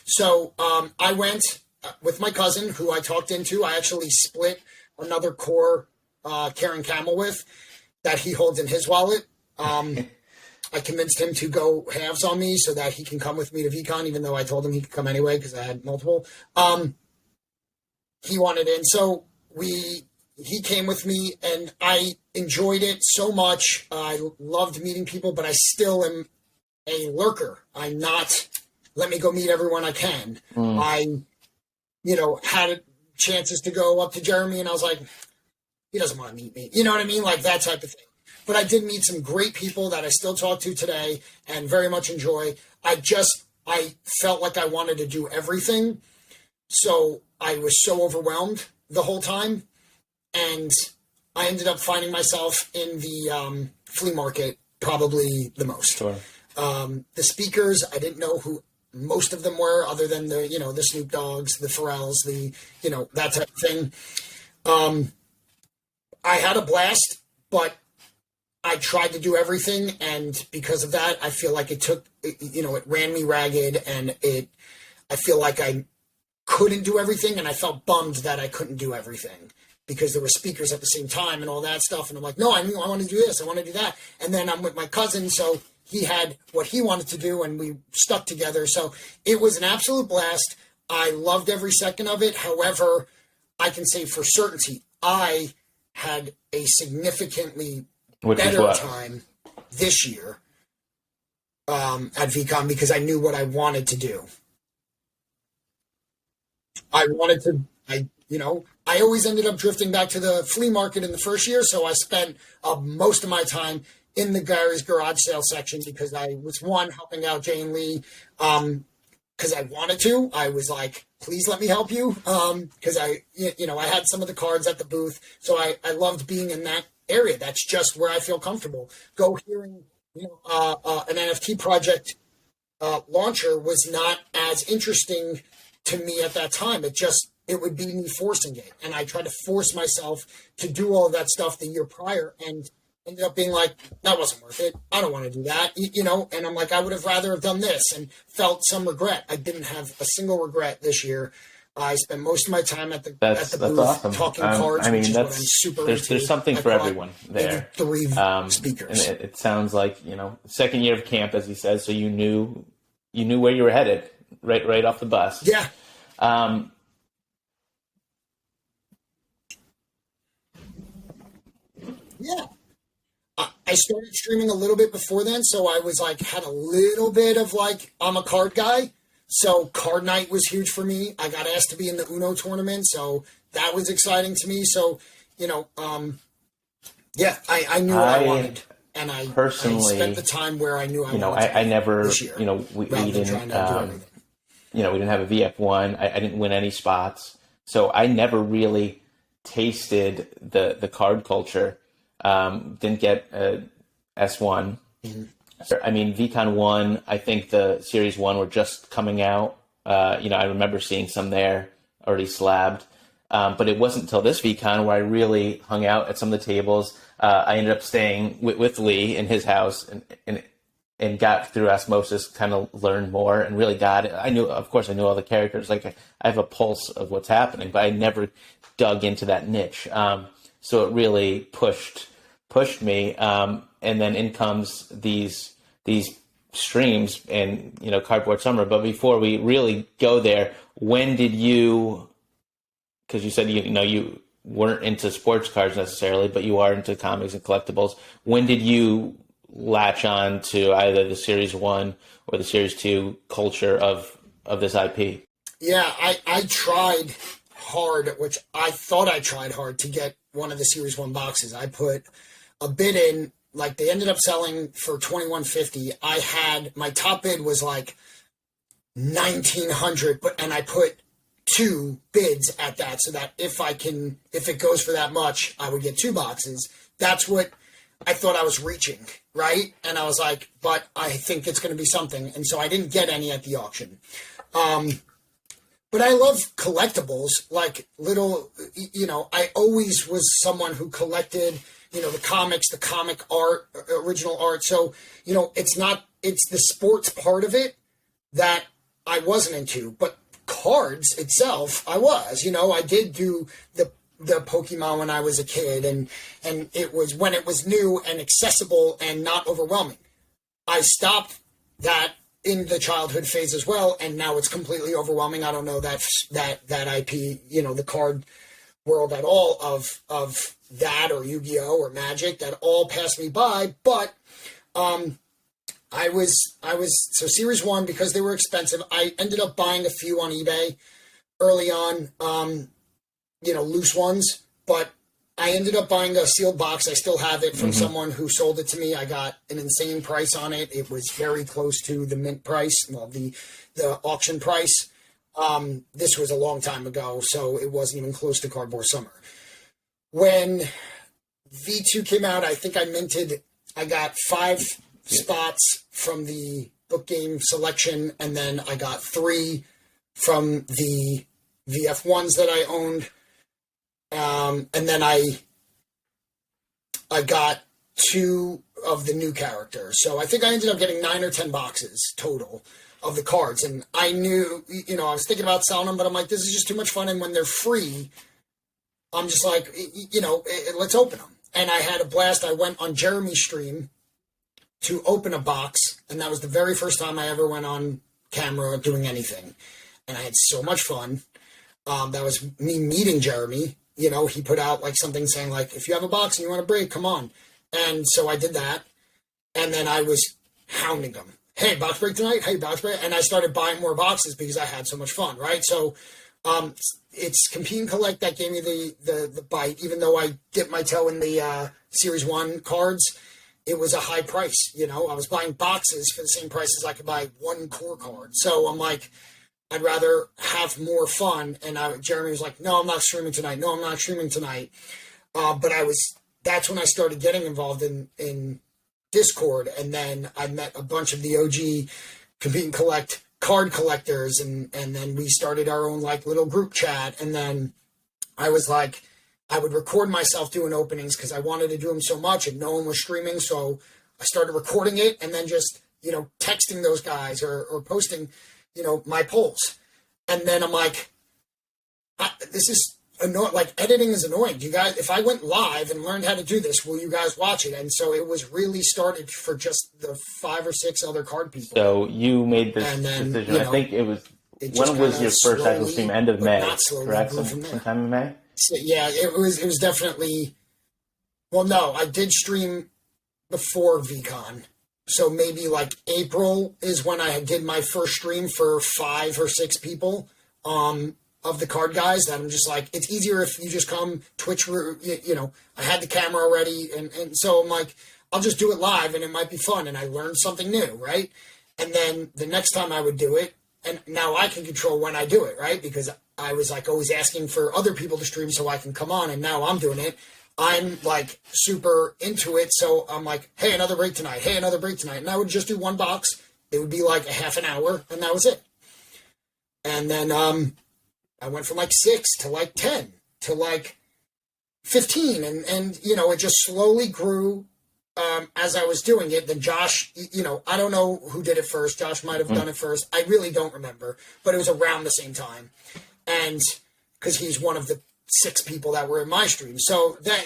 So I went with my cousin, who I talked into. I actually split another core Karen Camel with that he holds in his wallet. I convinced him to go halves on me so that he can come with me to VCon, even though I told him he could come anyway because I had multiple. He wanted in, so he came with me, and I enjoyed it so much. I loved meeting people, but I still am a lurker. I'm not, let me go meet everyone I can. I, had chances to go up to Jeremy, and I was like, he doesn't want to meet me. You know what I mean? Like that type of thing. But I did meet some great people that I still talk to today and very much enjoy. I felt like I wanted to do everything. So I was so overwhelmed the whole time. And I ended up finding myself in the flea market probably the most. Sure. The speakers, I didn't know who most of them were other than the Snoop Dogs, the Pharrells, that type of thing. I had a blast, but I tried to do everything, and because of that, I feel like it ran me ragged, and I feel like I couldn't do everything, and I felt bummed that I couldn't do everything because there were speakers at the same time and all that stuff, and I'm like, no, I want to do this, I want to do that, and then I'm with my cousin, so he had what he wanted to do, and we stuck together, so it was an absolute blast. I loved every second of it. However, I can say for certainty, I had a significantly better time this year at VCon because I knew what I wanted to do. I always ended up drifting back to the flea market in the first year, so I spent most of my time in the Gary's garage sale section because I was helping out Jane Lee because I wanted to. I was like, please let me help you because I had some of the cards at the booth, so I loved being in that area. That's just where I feel comfortable. Go hearing an NFT project launcher was not as interesting to me at that time. It would be me forcing it. And I tried to force myself to do all of that stuff the year prior and ended up being like, that wasn't worth it. I don't want to do that, you know? And I'm like, I would have rather have done this, and felt some regret. I didn't have a single regret this year. I spent most of my time at the booth awesome. talking cards, I mean, which is what I'm super into. There's something for everyone there. 3 speakers. And it sounds like, you know, second year of camp, as he says, so you knew where you were headed right off the bus. Yeah. Yeah. I started streaming a little bit before then, so I was like, had a little bit of like, I'm a card guy. So card night was huge for me. I got asked to be in the Uno tournament, so that was exciting to me. So, you know, yeah, I knew what I wanted. And I spent the time where I knew I wanted to I never, this year, we didn't, we didn't have a VF1. I didn't win any spots. So I never really tasted the card culture. Didn't get a S1. Mm-hmm. I mean, VCon 1, I think the Series 1 were just coming out. I remember seeing some there already slabbed. But it wasn't until this VCon where I really hung out at some of the tables. I ended up staying with Lee in his house and got through osmosis, kind of learned more and really got it. I knew all the characters. Like I have a pulse of what's happening, but I never dug into that niche. So it really pushed me. And then in comes these streams and, Cardboard Summer. But before we really go there, when did you, because you said, you weren't into sports cards necessarily, but you are into comics and collectibles. When did you latch on to either the Series 1 or the Series 2 culture of this IP? Yeah, I tried hard, which I thought I tried hard to get one of the Series 1 boxes. I put a bid in, like they ended up selling for $2,150. I had, my top bid was like $1,900, and I put 2 bids at that, so that if it goes for that much, I would get 2 boxes. That's what I thought I was reaching, right? And I was like, but I think it's going to be something. And so I didn't get any at the auction. But I love collectibles, like little, I always was someone who collected, the comics, the comic art, original art. So, it's the sports part of it that I wasn't into, but cards itself, I was, I did do the Pokemon when I was a kid, and it was when it was new and accessible and not overwhelming. I stopped that in the childhood phase as well, and now it's completely overwhelming. I don't know that IP, the card world at all of that, or Yu-Gi-Oh or Magic, that all passed me by. But I was so Series 1, because they were expensive, I ended up buying a few on eBay early on, loose ones, but I ended up buying a sealed box. I still have it from someone who sold it to me. I got an insane price on it. It was very close to the mint price, well, the auction price. This was a long time ago, so it wasn't even close to Cardboard Summer. When V2 came out, I think I got 5 spots from the book game selection, and then I got 3 from the VF1s that I owned. And then I got 2 of the new characters. So I think I ended up getting 9 or 10 boxes total of the cards. And I knew, I was thinking about selling them, but I'm like, this is just too much fun. And when they're free, I'm just like, let's open them. And I had a blast. I went on Jeremy's stream to open a box, and that was the very first time I ever went on camera doing anything. And I had so much fun. That was me meeting Jeremy. He put out like something saying like, if you have a box and you want a break, come on. And so I did that. And then I was hounding them. Hey, box break tonight? Hey, box break. And I started buying more boxes because I had so much fun, right? So it's Compete and Collect that gave me the bite. Even though I dipped my toe in the Series 1 cards, it was a high price. I was buying boxes for the same price as I could buy 1 core card. So I'm like, I'd rather have more fun. And Jeremy was like, no, I'm not streaming tonight. No, I'm not streaming tonight. But that's when I started getting involved in Discord. And then I met a bunch of the OG Compete and Collect card collectors, and then we started our own like little group chat, and then I was like, I would record myself doing openings because I wanted to do them so much and no one was streaming. So I started recording it and then just, texting those guys or posting, my polls. And then I'm like, this is annoying. Like, editing is annoying. Do you guys, if I went live and learned how to do this, will you guys watch it? And so it was really started for just the 5 or 6 other card people. So you made this decision. I think it was, when was your first actual stream? End of May, correct? Sometime in May? So, yeah, it was definitely, well, no, I did stream before VCon. So maybe like April is when I did my first stream for 5 or 6 people of the card guys that I'm just like, it's easier if you just come Twitch, I had the camera already. And so I'm like, I'll just do it live and it might be fun. And I learned something new, right? And then the next time I would do it, and now I can control when I do it, right? Because I was like always asking for other people to stream so I can come on, and now I'm doing it. I'm like super into it, so I'm like, hey, another break tonight. Hey, another break tonight. And I would just do one box. It would be like a half an hour, and that was it. And then I went from like 6 to like 10 to like 15, and it just slowly grew. As I was doing it, then Josh, I don't know who did it first. Josh might have done it first. I really don't remember, but it was around the same time. And because he's one of the 6 people that were in my stream. So that,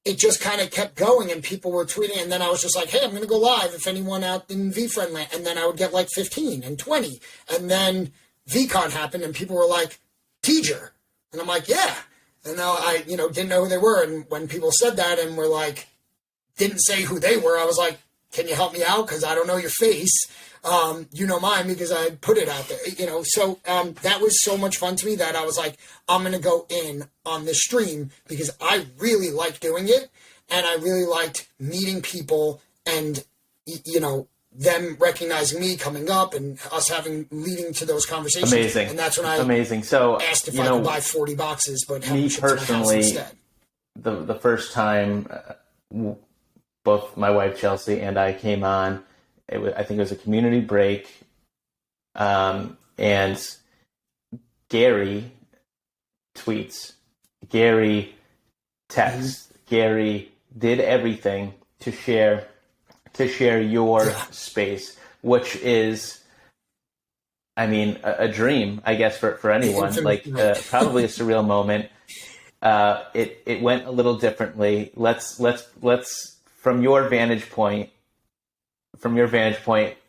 it just kind of kept going and people were tweeting. And then I was just like, hey, I'm going to go live if anyone out in VeeFriend land. And then I would get like 15 and 20. And then VCon happened and people were like, TGer. And I'm like, yeah. And now I, didn't know who they were. And when people said that and were like, didn't say who they were, I was like, can you help me out? Because I don't know your face. You know mine because I put it out there. So that was so much fun to me that I was like, I'm going to go in on this stream because I really liked doing it. And I really liked meeting people and, them recognizing me coming up and us leading to those conversations. Amazing. And that's when I asked if I could buy 40 boxes, but have me personally, the first time, both my wife Chelsea and I came on. I think it was a community break, and Gary tweets, Gary texts, Gary did everything to share your space, which is, I mean, a dream, I guess, for anyone. Like probably a surreal moment. It went a little differently. Let's from your vantage point,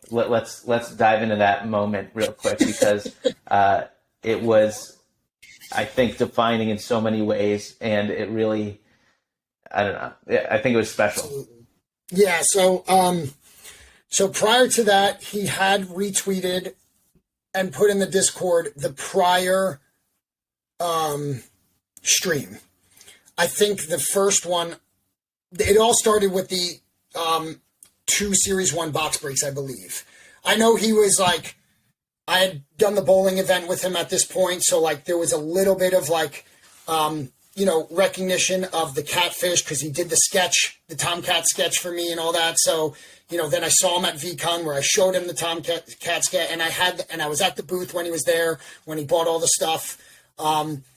let's dive into that moment real quick because it was, I think, defining in so many ways, and it really, I don't know, I think it was special. Absolutely. Yeah. So prior to that, he had retweeted and put in the Discord the prior stream. I think the first one, it all started with the 2 Series 1 box breaks, I believe. I know he was like, I had done the bowling event with him at this point, so like there was a little bit of like, recognition of the catfish because he did the sketch, the Tomcat sketch for me and all that. So, then I saw him at VCon where I showed him the Tomcat sketch, and I was at the booth when he was there, when he bought all the stuff.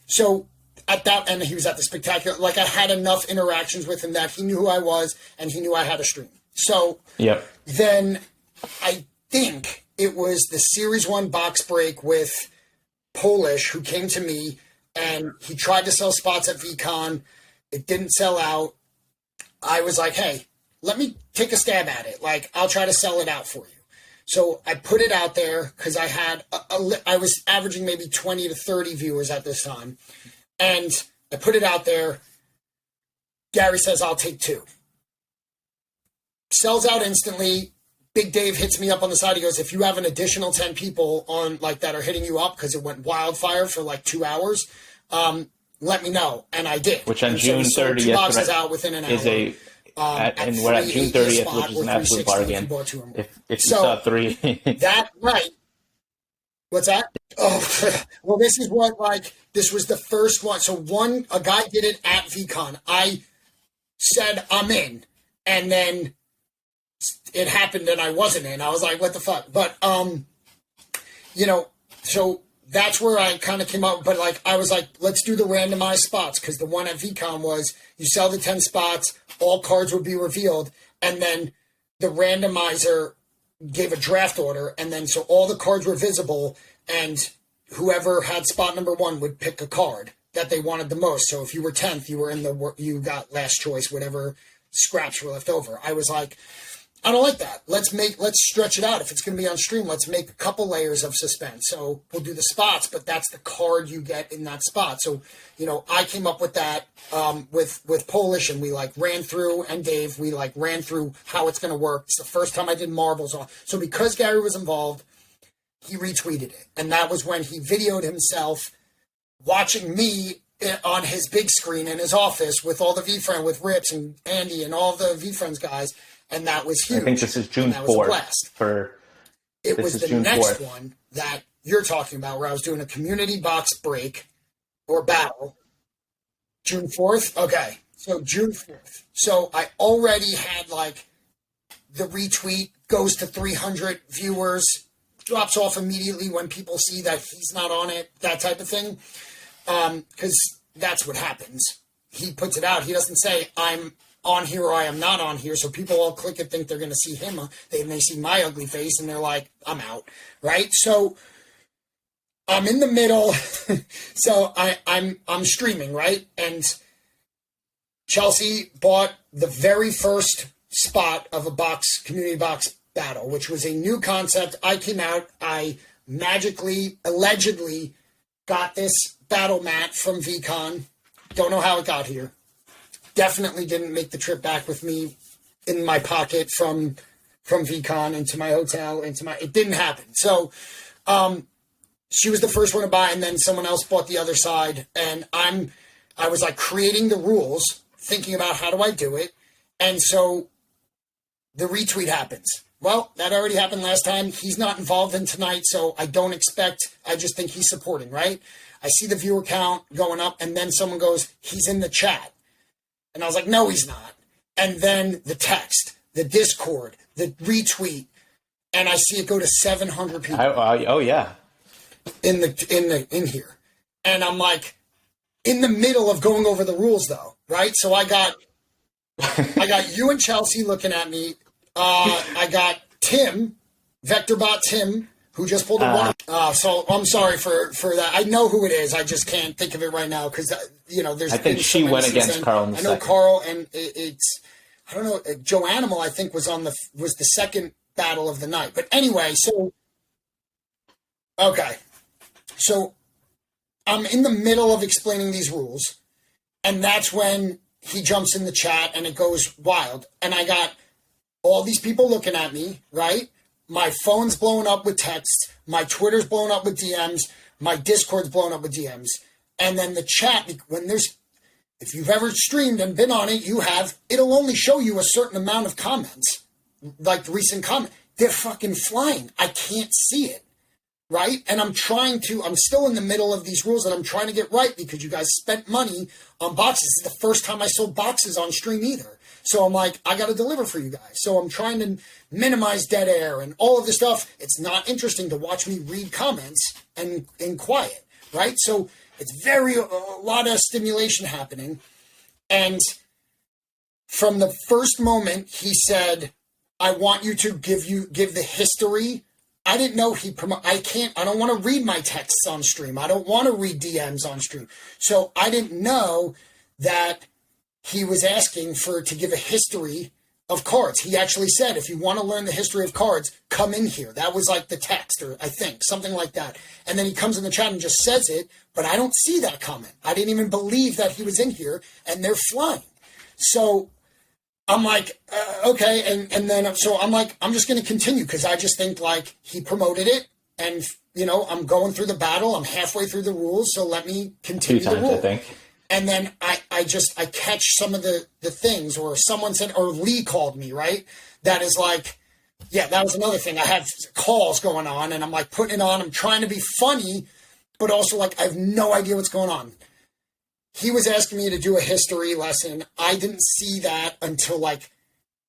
So at that, and he was at the spectacular, like I had enough interactions with him that he knew who I was and he knew I had a stream. So then I think it was the Series 1 box break with Polish who came to me and he tried to sell spots at VCon. It didn't sell out. I was like, hey, let me take a stab at it. Like, I'll try to sell it out for you. So I put it out there because I had, I was averaging maybe 20 to 30 viewers at this time. And I put it out there. Gary says, I'll take 2. Sells out instantly. Big Dave hits me up on the side. He goes, if you have an additional 10 people on like that are hitting you up because it went wildfire for like 2 hours, let me know. And I did. Which on June 30th 2 boxes out within an hour. And we're at June 30th, which is an absolute bargain. If you saw 3. That night. What's that? Oh, well, this is this was the first one. So a guy did it at VCon. I said, I'm in. And then it happened and I wasn't in. I was like, what the fuck? But so that's where I kind of came up. But like, I was like, let's do the randomized spots, because the one at VCon was you sell the 10 spots, all cards would be revealed, and then the randomizer gave a draft order, and then so all the cards were visible, and whoever had spot number 1 would pick a card that they wanted the most. So if you were 10th, you got last choice, whatever scraps were left over. I was like, I don't like that. Let's stretch it out. If it's going to be on stream, let's make a couple layers of suspense. So we'll do the spots, but that's the card you get in that spot. So, I came up with that with Polish, and we like ran through, and Dave, we like ran through how it's going to work. It's the first time I did marbles on. So because Gary was involved, he retweeted it. And that was when he videoed himself watching me on his big screen in his office with all the VeeFriend, with Rips and Andy and all the VeeFriends guys. And that was huge. I think this is June 4th. It was the next one that you're talking about, where I was doing a community box break or battle. June 4th? Okay. So June 4th. So I already had like the retweet goes to 300 viewers, drops off immediately when people see that he's not on it, that type of thing. Because that's what happens. He puts it out. He doesn't say, I'm on here or I am not on here. So people all click and think they're going to see him. They see my ugly face and they're like, I'm out. Right. So I'm in the middle. So I'm streaming. Right. And Chelsea bought the very first spot of a community box battle, which was a new concept. I came out. I magically, allegedly got this battle mat from VCon. Don't know how it got here. Definitely didn't make the trip back with me in my pocket from VCon into my hotel, it didn't happen. So, she was the first one to buy, and then someone else bought the other side. And I was like creating the rules, thinking about how do I do it. And so the retweet happens. Well, that already happened last time. He's not involved in tonight, so I just think he's supporting, right? I see the viewer count going up, and then someone goes, he's in the chat. And I was like, no, he's not. And then the text, the Discord, the retweet, and I see it go to 700 people. Oh yeah. In here. And I'm like, in the middle of going over the rules though, right? So I got you and Chelsea looking at me. I got Tim, VectorBot Tim, who just pulled a one. So I'm sorry for that. I know who it is. I just can't think of it right now because there's. I think she went against Carl. I know Carl, and it's I don't know. Joe Animal, I think, was the second battle of the night. But anyway, so okay, so I'm in the middle of explaining these rules, and that's when he jumps in the chat, and it goes wild, and I got all these people looking at me, right? My phone's blowing up with texts. My Twitter's blowing up with DMs. My Discord's blowing up with DMs. And then the chat, if you've ever streamed and been on it, it'll only show you a certain amount of comments, like the recent comment. They're fucking flying. I can't see it, right? And I'm still in the middle of these rules that I'm trying to get right because you guys spent money on boxes. It's the first time I sold boxes on stream either. So I'm like, I got to deliver for you guys. So I'm trying to minimize dead air and all of this stuff. It's not interesting to watch me read comments and in quiet, right? So it's a lot of stimulation happening. And from the first moment he said, I want you to give the history. I didn't know I don't want to read my texts on stream. I don't want to read DMs on stream. So I didn't know that he was asking to give a history of cards. He actually said, if you want to learn the history of cards, come in here. That was like the text, or I think something like that. And then he comes in the chat and just says it, but I don't see that comment. I didn't even believe that he was in here, and they're flying. So I'm like, okay. And then, so I'm like, I'm just going to continue because I just think like he promoted it, and I'm going through the battle. I'm halfway through the rules. So let me continue the rule. I think. And then I catch some of the things, or someone said, or Lee called me, right? That is like, yeah, that was another thing. I had calls going on, and I'm like putting it on. I'm trying to be funny, but also like I have no idea what's going on. He was asking me to do a history lesson. I didn't see that until like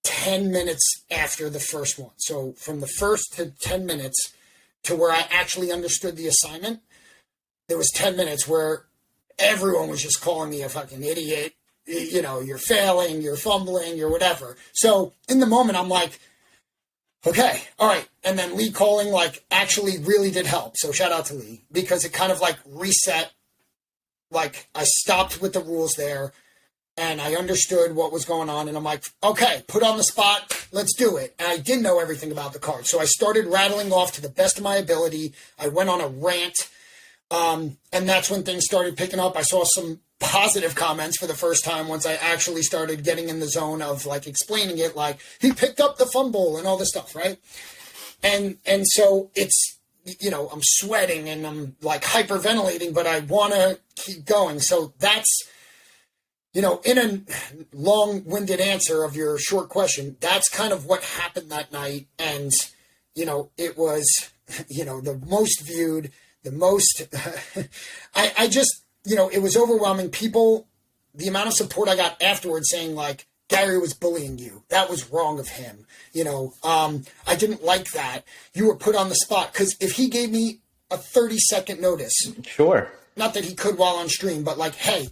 10 minutes after the first one. So from the first to 10 minutes, to where I actually understood the assignment, there was 10 minutes where everyone was just calling me a fucking idiot. You know, you're failing, you're fumbling, you're whatever. So in the moment, I'm like, okay, all right. And then Lee calling, like, actually really did help. So shout out to Lee, because it kind of like reset. Like, I stopped with the rules there and I understood what was going on. And I'm like, okay, put on the spot, let's do it. And I didn't know everything about the card. So I started rattling off to the best of my ability. I went on a rant. And that's when things started picking up. I saw some positive comments for the first time once I actually started getting in the zone of like explaining it, like he picked up the fumble and all this stuff, right? And so it's, you know, I'm sweating and I'm like hyperventilating, but I want to keep going. So that's, you know, in a long-winded answer of your short question, that's kind of what happened that night. And, you know, it was, you know, the most viewed, the most, I just, you know, it was overwhelming. People, the amount of support I got afterwards saying like, Gary was bullying you. That was wrong of him. You know, I didn't like that. You were put on the spot. Because if he gave me a 30-second notice. Sure. Not that he could while on stream, but like, hey,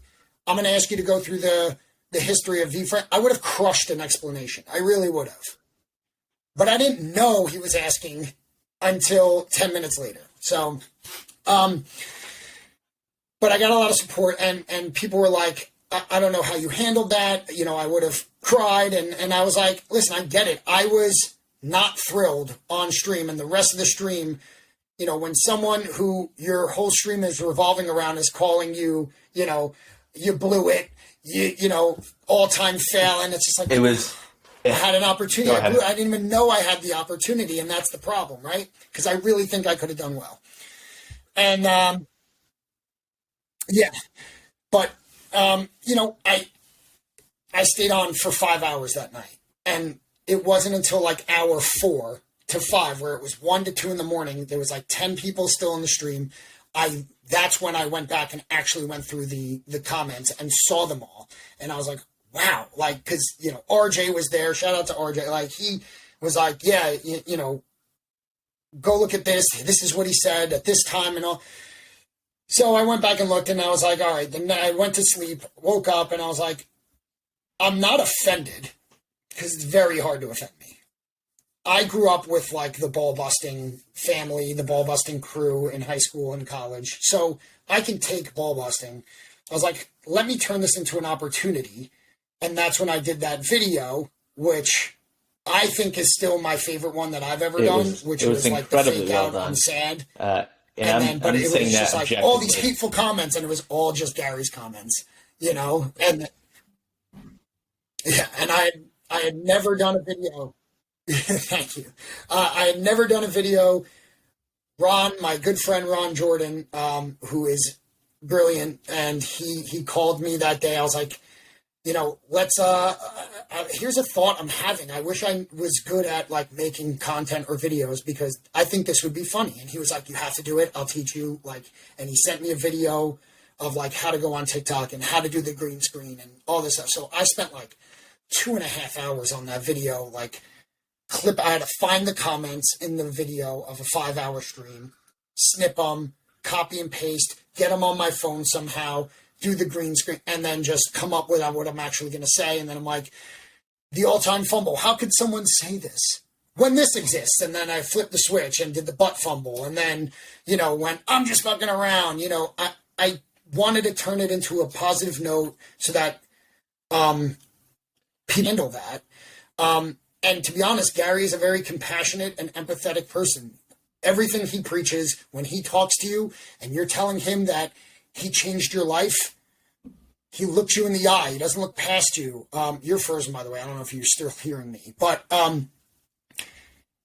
I'm going to ask you to go through the history of VeeFriend. I would have crushed an explanation. I really would have. But I didn't know he was asking until 10 minutes later. So, but I got a lot of support and people were like, I don't know how you handled that. You know, I would have cried. And I was like, listen, I get it. I was not thrilled on stream, and the rest of the stream, you know, when someone who your whole stream is revolving around is calling you, you know, you blew it, you know, all-time fail. And it's just like, I had an opportunity. I didn't even know I had the opportunity. And that's the problem, right? Because I really think I could have done well. And, yeah, but, you know, I stayed on for 5 hours that night, and it wasn't until like hour 4 to 5, where it was 1 to 2 in the morning. There was like 10 people still in the stream. That's when I went back and actually went through the comments and saw them all. And I was like, wow, like, cause you know, RJ was there. Shout out to RJ. Like, he was like, yeah, you know, go look at this. This is what he said at this time and all. So I went back and looked, and I was like, all right. Then I went to sleep, woke up, and I was like, I'm not offended, because it's very hard to offend me. I grew up with like the ball busting family, the ball busting crew in high school and college. So I can take ball busting. I was like, let me turn this into an opportunity. And that's when I did that video, which I think is still my favorite one that I've ever done, which was like the fake out, I'm sad. But it was just like all these hateful comments, and it was all just Gary's comments, you know? And yeah, and I had never done a video. Thank you. I had never done a video. Ron, my good friend Ron Jordan, who is brilliant, and he called me that day. I was like, you know, let's, here's a thought I'm having. I wish I was good at like making content or videos, because I think this would be funny. And he was like, you have to do it. I'll teach you. Like, and he sent me a video of like how to go on TikTok and how to do the green screen and all this stuff. So I spent like 2.5 hours on that video, like I had to find the comments in the video of a 5-hour stream, snip them, copy and paste, get them on my phone somehow, do the green screen, and then just come up with what I'm actually going to say. And then I'm like, the all-time fumble. How could someone say this when this exists? And then I flipped the switch and did the butt fumble. And then, you know, when I'm just fucking around, you know, I wanted to turn it into a positive note so that people handle that. And to be honest, Gary is a very compassionate and empathetic person. Everything he preaches, when he talks to you and you're telling him that he changed your life, he looks you in the eye. He doesn't look past you. You're frozen, by the way. I don't know if you're still hearing me. But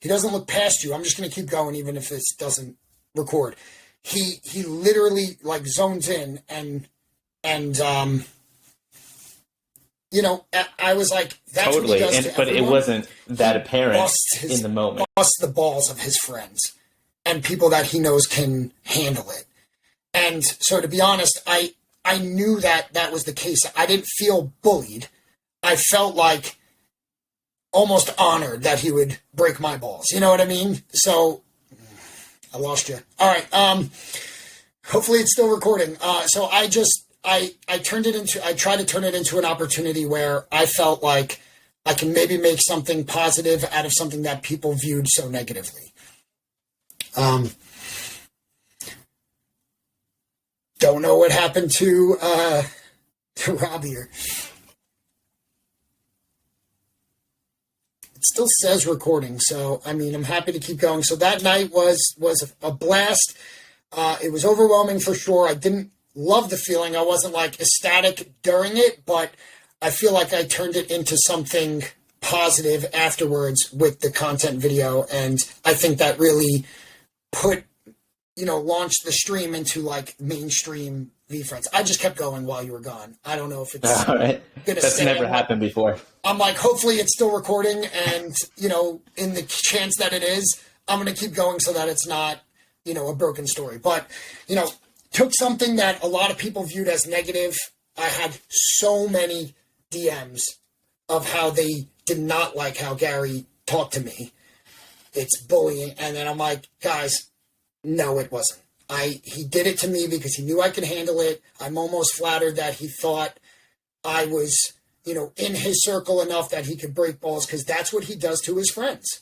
he doesn't look past you. I'm just going to keep going even if this doesn't record. He literally, like, zones in and you know, I was like, that's totally. What he does to but everyone. It wasn't that apparent in the moment. Busts the balls of his friends and people that he knows can handle it. And so, to be honest, I knew that was the case. I didn't feel bullied. I felt like almost honored that he would break my balls. You know what I mean? So I lost you. All right. Hopefully it's still recording. So I tried to turn it into an opportunity where I felt like I can maybe make something positive out of something that people viewed so negatively. Don't know what happened to Rob here. It still says recording, so I mean, I'm happy to keep going. So that night was a blast. It was overwhelming for sure. I didn't love the feeling. I wasn't like ecstatic during it, but I feel like I turned it into something positive afterwards with the content video, and I think that really launched the stream into like mainstream VeeFriends. I just kept going while you were gone. I don't know if it's all right. That's never happened before. I'm like, hopefully it's still recording, and in the chance that it is, I'm going to keep going so that it's not a broken story. But took something that a lot of people viewed as negative. I had so many DMs of how they did not like how Gary talked to me. It's bullying. And then I'm like, guys, no, it wasn't. He did it to me because he knew I could handle it. I'm almost flattered that he thought I was, in his circle enough that he could break balls, because that's what he does to his friends.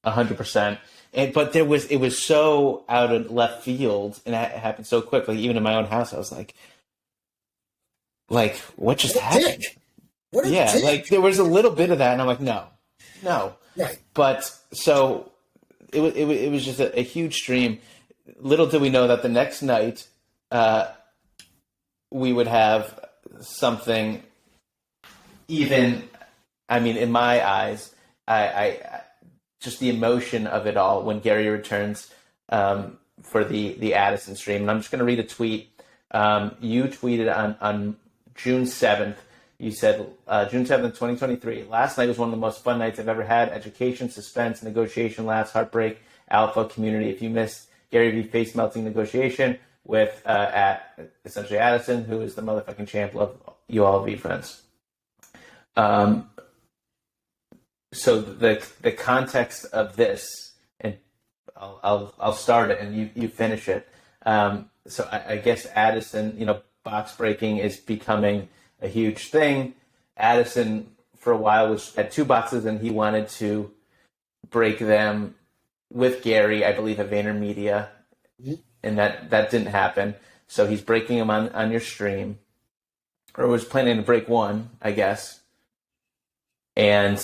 100%. But it was so out of left field, and it happened so quickly. Even in my own house, I was like, what just happened? What a dick. Like there was a little bit of that, and I'm like, no. Right. But so it was just a huge stream. Little did we know that the next night we would have something even. I mean, in my eyes, I just the emotion of it all when Gary returns for the Addison stream. And I'm just going to read a tweet. You tweeted on June 7th. You said, June 7th, 2023, last night was one of the most fun nights I've ever had. Education, suspense, negotiation, laughs, heartbreak, alpha, community. If you missed Gary Vee face melting negotiation with essentially Addison, who is the motherfucking champ of you all VeeFriends. So the context of this, and I'll start it and you finish it. So I guess Addison, box breaking is becoming a huge thing. Addison for a while had 2 boxes and he wanted to break them with Gary, I believe at VaynerMedia, and that didn't happen. So he's breaking them on your stream, or was planning to break one, I guess. And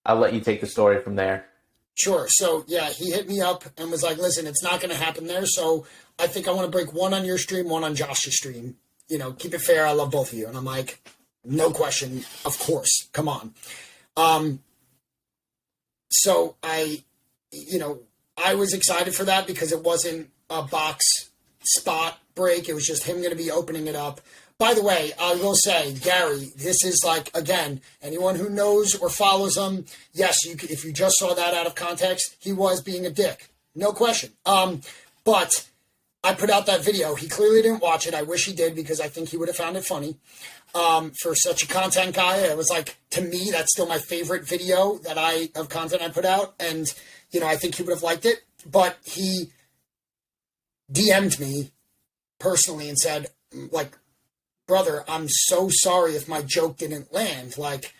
I'll let you take the story from there. Sure. So, yeah, he hit me up and was like, listen, it's not going to happen there. So I think I want to break one on your stream, one on Josh's stream. Keep it fair. I love both of you. And I'm like, no question. Of course. Come on. So I was excited for that because it wasn't a box spot break. It was just him going to be opening it up. By the way, I will say, Gary, this is like, again, anyone who knows or follows him, yes, if you just saw that out of context, he was being a dick. No question. But I put out that video. He clearly didn't watch it. I wish he did, because I think he would have found it funny. For such a content guy, it was like, to me, that's still my favorite video of content I put out. And, I think he would have liked it. But he DM'd me personally and said, like, brother, I'm so sorry if my joke didn't land. Like,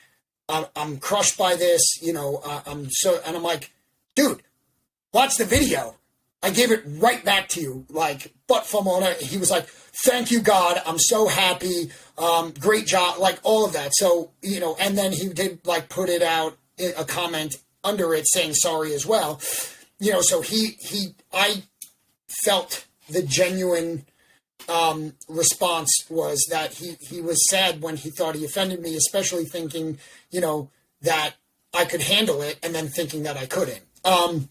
I'm crushed by this, and I'm like, dude, watch the video. I gave it right back to you, like, butt from on it. He was like, thank you, God. I'm so happy. Great job. Like, all of that. So, and then he did, like, put it out, a comment under it saying sorry as well. So I felt the genuine response was that he was sad when he thought he offended me, especially thinking, that I could handle it, and then thinking that I couldn't. And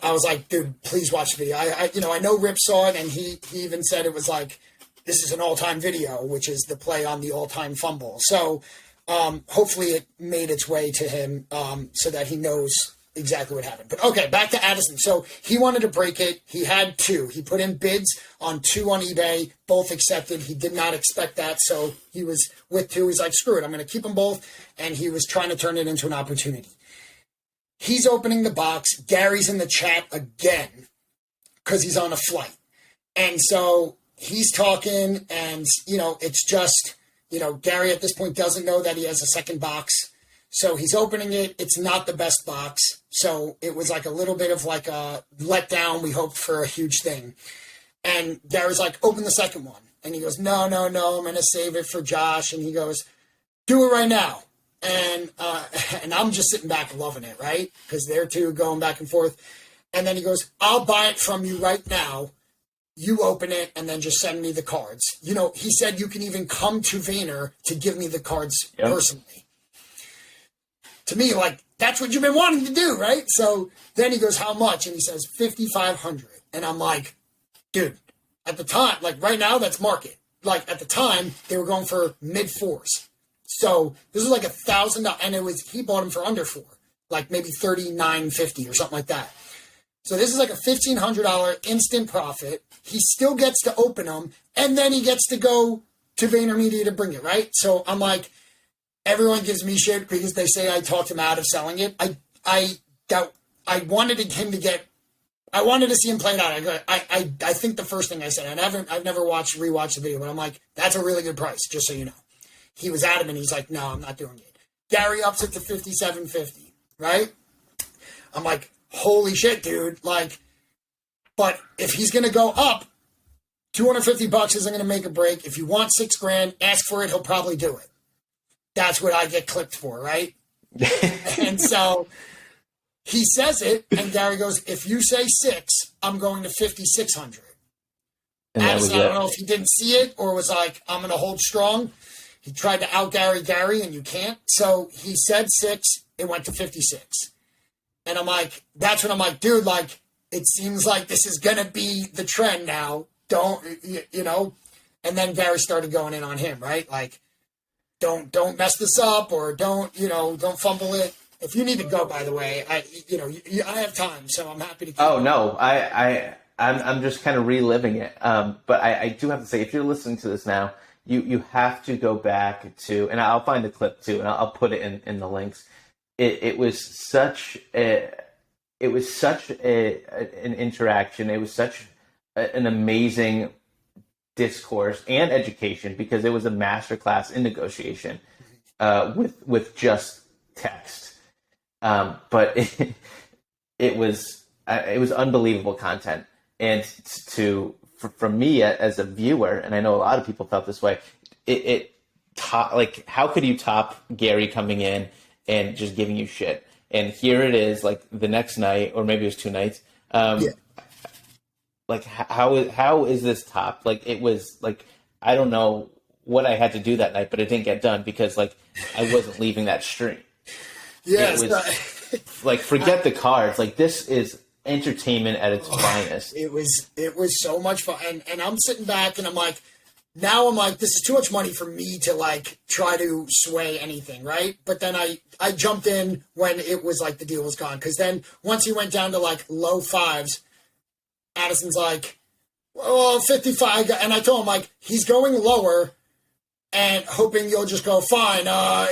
I was like, dude, please watch the video. I know Rip saw it, and he even said it was like, this is an all-time video, which is the play on the all-time fumble. So hopefully it made its way to him so that he knows exactly what happened. But okay, back to Addison. So he wanted to break it. He had 2. He put in bids on 2 on eBay, both accepted. He did not expect that. So he was with 2. He's like, screw it, I'm going to keep them both. And he was trying to turn it into an opportunity. he's opening the box. Gary's in the chat again because he's on a flight. And so he's talking, and, you know, it's just, you know, Gary at this point doesn't know that he has a second box. So he's opening it. It's not the best box. So it was like a little bit of like a letdown. We hoped for a huge thing. And Gary's like, open the second one. And he goes, no, I'm going to save it for Josh. And he goes, do it right now. And I'm just sitting back loving it, right? Because they're two going back and forth. And then he goes, I'll buy it from you right now. You open it and then just send me the cards. You know, he said you can even come to Vayner to give me the cards personally. To me, like, that's what you've been wanting to do, right? So then he goes, how much? And he says, $5,500. And I'm like, dude, at the time, like right now, that's market. Like at the time, they were going for mid-4s. So this was like $1,000, and he bought them for under $4, like maybe $39.50 or something like that. So this is like a $1,500 instant profit. He still gets to open them, and then he gets to go to VaynerMedia to bring it, right? So I'm like, everyone gives me shit because they say I talked him out of selling it. I wanted to see him play it out. I think the first thing I said, I've never rewatched the video, but I'm like, that's a really good price, just so you know. He was adamant. He's like, no, I'm not doing it. Gary ups it to $57.50, right? I'm like, holy shit, dude. Like, but if he's going to go up, $250 isn't going to make a break. If you want $6,000, ask for it. He'll probably do it. That's what I get clipped for, right? And so he says it, and Gary goes, if you say 6, I'm going to $5,600. I don't know if he didn't see it or was like, I'm going to hold strong. He tried to out Gary, and you can't. So he said 6. It went to 56. And I'm like, that's when I'm like, dude, like, it seems like this is going to be the trend now. Don't, you know? And then Gary started going in on him, right? Like, don't mess this up, or don't fumble it. If you need to go, by the way, I have time, so I'm happy to keep Oh, no, I'm just kind of reliving it. But I do have to say, if you're listening to this now, you have to go back to, and I'll find the clip too, and I'll put it in the links. It was such an interaction. It was such an amazing discourse and education, because it was a masterclass in negotiation with just text. But it was unbelievable content, and for me as a viewer, and I know a lot of people felt this way, like, how could you top Gary coming in and just giving you shit? And here it is, like, the next night, or maybe it was 2 nights. Like, how is this top? Like, it was like, I don't know what I had to do that night, but it didn't get done because, like, I wasn't leaving that stream. Yes. It was like, forget the cards. Like, this is entertainment at its finest. It was so much fun. And I'm sitting back and I'm like, this is too much money for me to, like, try to sway anything, right? But then I jumped in when it was like the deal was gone. Because then once he went down to, like, low 5s, Addison's like, oh, 55. And I told him, like, he's going lower and hoping you'll just go, fine.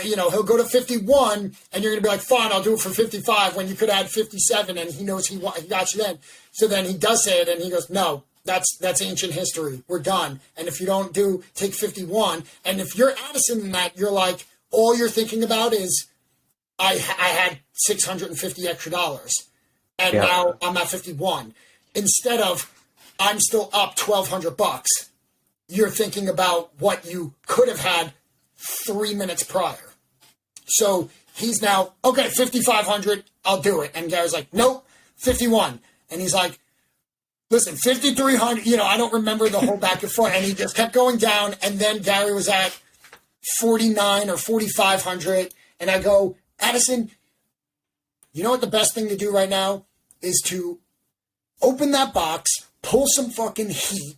He'll go to 51 and you're going to be like, fine, I'll do it for 55 when you could add 57. And he knows he got you then. So then he does say it and he goes, no, that's ancient history. We're done. And if you don't take 51. And if you're Addison in that, you're like, all you're thinking about is, I had $650 extra. And now I'm at 51. Instead of, I'm still up $1,200, you're thinking about what you could have had 3 minutes prior. So he's now, okay, 5,500, I'll do it. And Gary's like, nope, 51. And he's like, listen, 5,300, I don't remember the whole back and forth. And he just kept going down. And then Gary was at 49 or 4,500. And I go, Addison, you know what the best thing to do right now is to open that box, pull some fucking heat,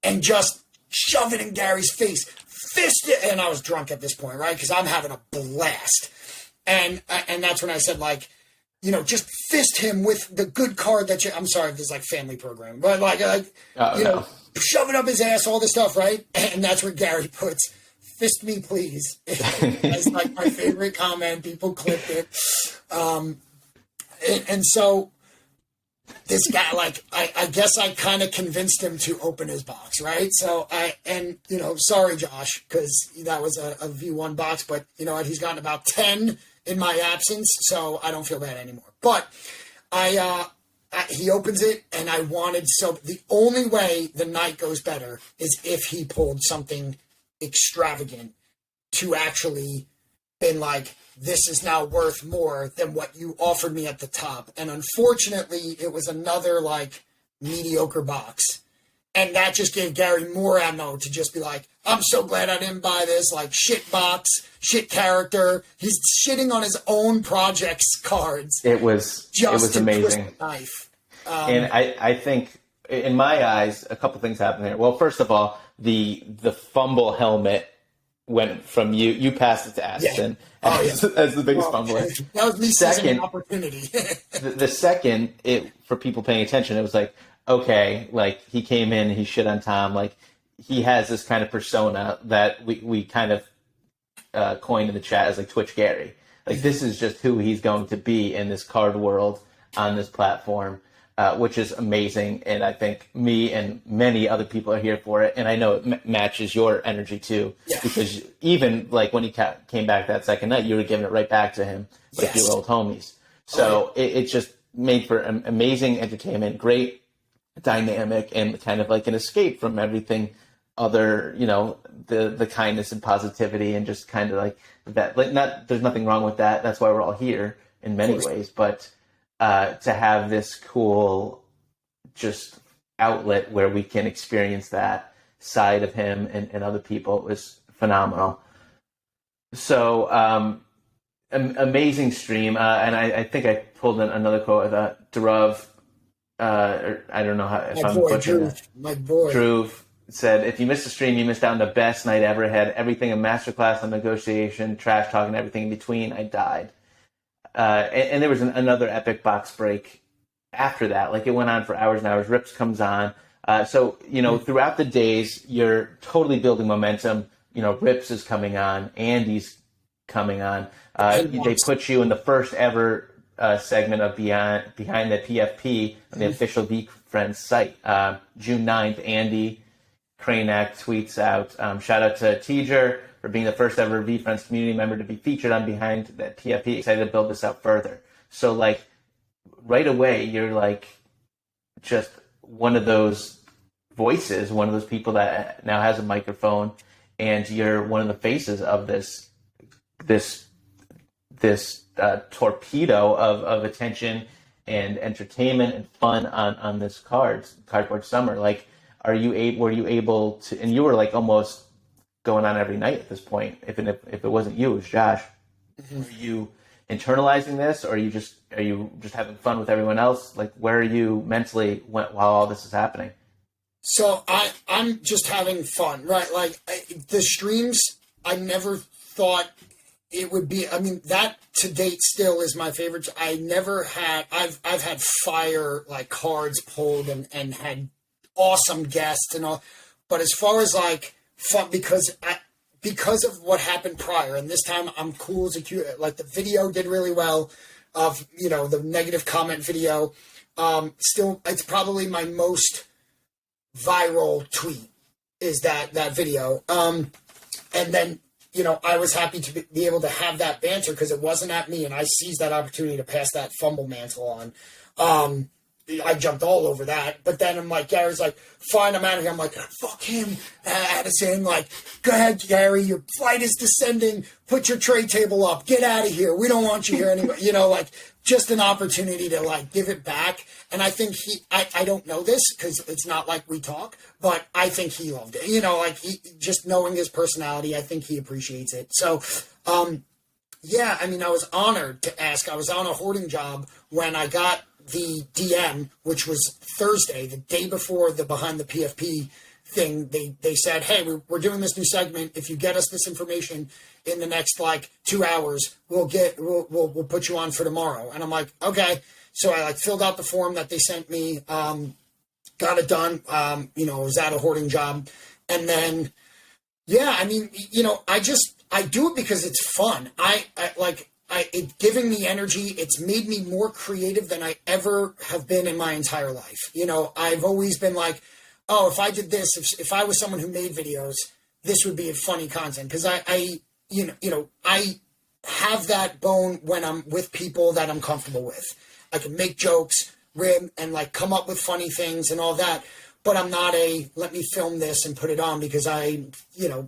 and just shove it in Gary's face. Fist it. And I was drunk at this point, right? Because I'm having a blast. And that's when I said, like, just fist him with the good card that I'm sorry if this is like family program, but shove it up his ass, all this stuff, right? And that's where Gary puts, fist me, please. That's like my favorite comment. People clipped it. and so this guy, like, I guess I kind of convinced him to open his box, right? So sorry, Josh, because that was a V1 box, but you know what? He's gotten about 10 in my absence, so I don't feel bad anymore. But he opens it, and the only way the night goes better is if he pulled something extravagant to actually been like, this is now worth more than what you offered me at the top. And unfortunately, it was another, like, mediocre box. And that just gave Gary more ammo to just be like, I'm so glad I didn't buy this, like, shit box, shit character. He's shitting on his own project's cards. It was amazing. Knife. And I think, in my eyes, a couple things happened here. Well, first of all, the fumble helmet went from you passed it to Addison as the biggest fumbler. That was me seizing an opportunity. the second, for people paying attention, it was like, okay, like, he came in, he shit on Tom, like, he has this kind of persona that we kind of coined in the chat as, like, Twitch Gary. Like, this is just who he's going to be in this card world on this platform. Which is amazing, and I think me and many other people are here for it, and I know it matches your energy too, because even like when he came back that second night, you were giving it right back to him, like your old homies. So it just made for amazing entertainment, great dynamic, and kind of like an escape from everything other, you know, the kindness and positivity, and just kind of like that. Like, there's nothing wrong with that. That's why we're all here in many ways, but. To have this cool just outlet where we can experience that side of him and other people was phenomenal. So amazing stream. And I think I pulled in another quote with Durav. I don't know if I'm butchering it. My boy. Drew said, if you missed the stream, you missed out on the best night ever. Had everything a masterclass on negotiation, trash talk, and everything in between. I died. And there was another epic box break after that. Like, it went on for hours and hours. Rips comes on. So, you know, throughout the days, you're totally building momentum. You know, Rips is coming on. Andy's coming on. They put you in the first ever segment of Behind the PFP on the official Veefriends site. June 9th, Andy Kranak tweets out, shout out to TGer for being the first ever Veefriends community member to be featured on Behind that PFP. Excited to build this out further. So, like, right away, you're like just one of those voices, one of those people that now has a microphone, and you're one of the faces of this torpedo of attention and entertainment and fun on this cardboard summer. Like, were you able to? And you were like almost going on every night at this point. If it wasn't you, it was Josh. Mm-hmm. Are you internalizing this, or are you just having fun with everyone else? Like, where are you mentally while all this is happening? So I'm just having fun, right? Like, the streams, I never thought it would be. I mean, that to date still is my favorite. I've had fire, like, cards pulled and had awesome guests and all, but as far as like fun, because of what happened prior, and this time I'm cool as a cute. Like, the video did really well, of, you know, the negative comment video. Still, it's probably my most viral tweet is that video. And then, you know, I was happy to be able to have that banter because it wasn't at me, and I seized that opportunity to pass that fumble mantle on. I jumped all over that, but then I'm like, Gary's like, fine, I'm out of here. I'm like, fuck him, Addison. Like, go ahead, Gary, your flight is descending. Put your tray table up. Get out of here. We don't want you here anymore. You know, like, just an opportunity to, like, give it back. And I think I don't know this because it's not like we talk, but I think he loved it. You know, like, just knowing his personality, I think he appreciates it. So, yeah, I mean, I was honored to ask. I was on a hoarding job when I got the DM, which was Thursday, the day before the Behind the PFP thing. They said, hey, we're doing this new segment. If you get us this information in the next, like, 2 hours, we'll put you on for tomorrow. And I'm like, okay. So I, like, filled out the form that they sent me, got it done. You know, I was at a hoarding job. And then, yeah, I mean, you know, I do it because it's fun. I like, it giving me energy. It's made me more creative than I ever have been in my entire life. You know, I've always been like, oh, if I did this, if I was someone who made videos, this would be funny content. Because I have that bone when I'm with people that I'm comfortable with. I can make jokes, rib, and like come up with funny things and all that. But I'm not let me film this and put it on because I,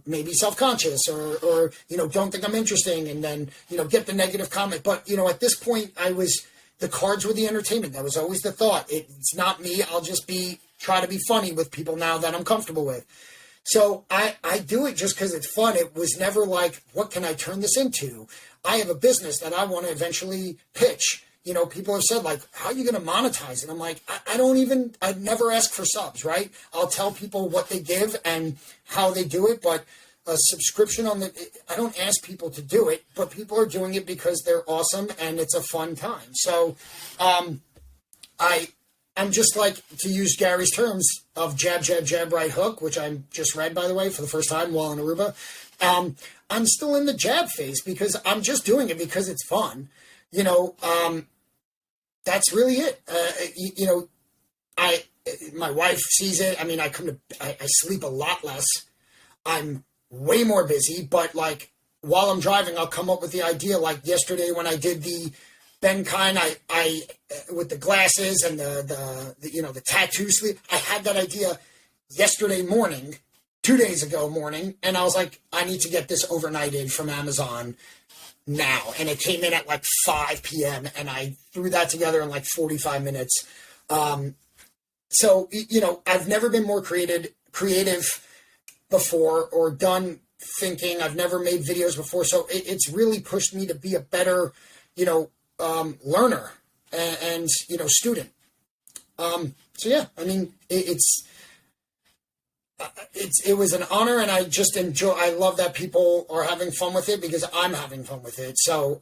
maybe self-conscious or don't think I'm interesting and then, get the negative comment. But, at this point the cards were the entertainment. That was always the thought. It's not me. I'll just try to be funny with people now that I'm comfortable with. So I do it just because it's fun. It was never like, what can I turn this into? I have a business that I want to eventually pitch. People have said, like, how are you going to monetize it? I'm like, I never ask for subs, right? I'll tell people what they give and how they do it, but a subscription I don't ask people to do it, but people are doing it because they're awesome and it's a fun time. So I'm just like, to use Gary's terms of jab, jab, jab, right hook, which I just read, by the way, for the first time while in Aruba. I'm still in the jab phase because I'm just doing it because it's fun. That's really it. My wife sees it. I mean, I sleep a lot less. I'm way more busy, but like while I'm driving, I'll come up with the idea. Like yesterday when I did the Ben Kine, I with the glasses and the tattoo sleeve, I had that idea yesterday morning, 2 days ago morning, and I was like, I need to get this overnighted from Amazon now. And it came in at like 5 p.m. and I threw that together in like 45 minutes. So, I've never been more creative before or done thinking. I've never made videos before. So it's really pushed me to be a better, learner and student. So yeah, I mean, it was an honor, and I just enjoy. I love that people are having fun with it because I'm having fun with it. So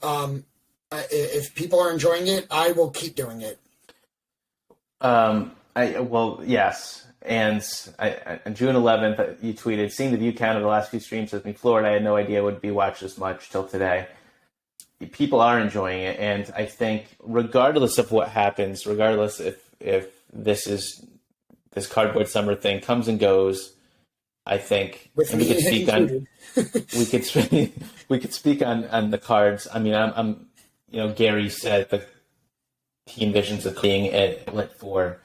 if people are enjoying it, I will keep doing it. Yes. And on June 11th, you tweeted, seeing the view count of the last few streams has me floored. I had no idea it would be watched this much till today. People are enjoying it. And I think regardless of what happens, regardless if this cardboard summer thing comes and goes, I think we could speak on we could speak on the cards. I mean, I'm Gary said that he envisions it being a outlet for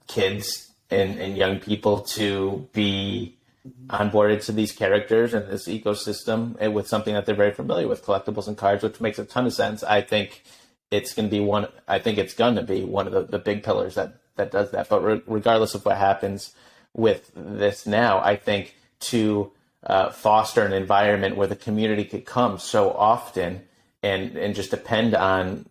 kids and young people to be onboarded to these characters and this ecosystem with something that they're very familiar with, collectibles and cards, which makes a ton of sense. I think it's going to be one of the big pillars that does that. But regardless of what happens with this now, I think to foster an environment where the community could come so often and just depend on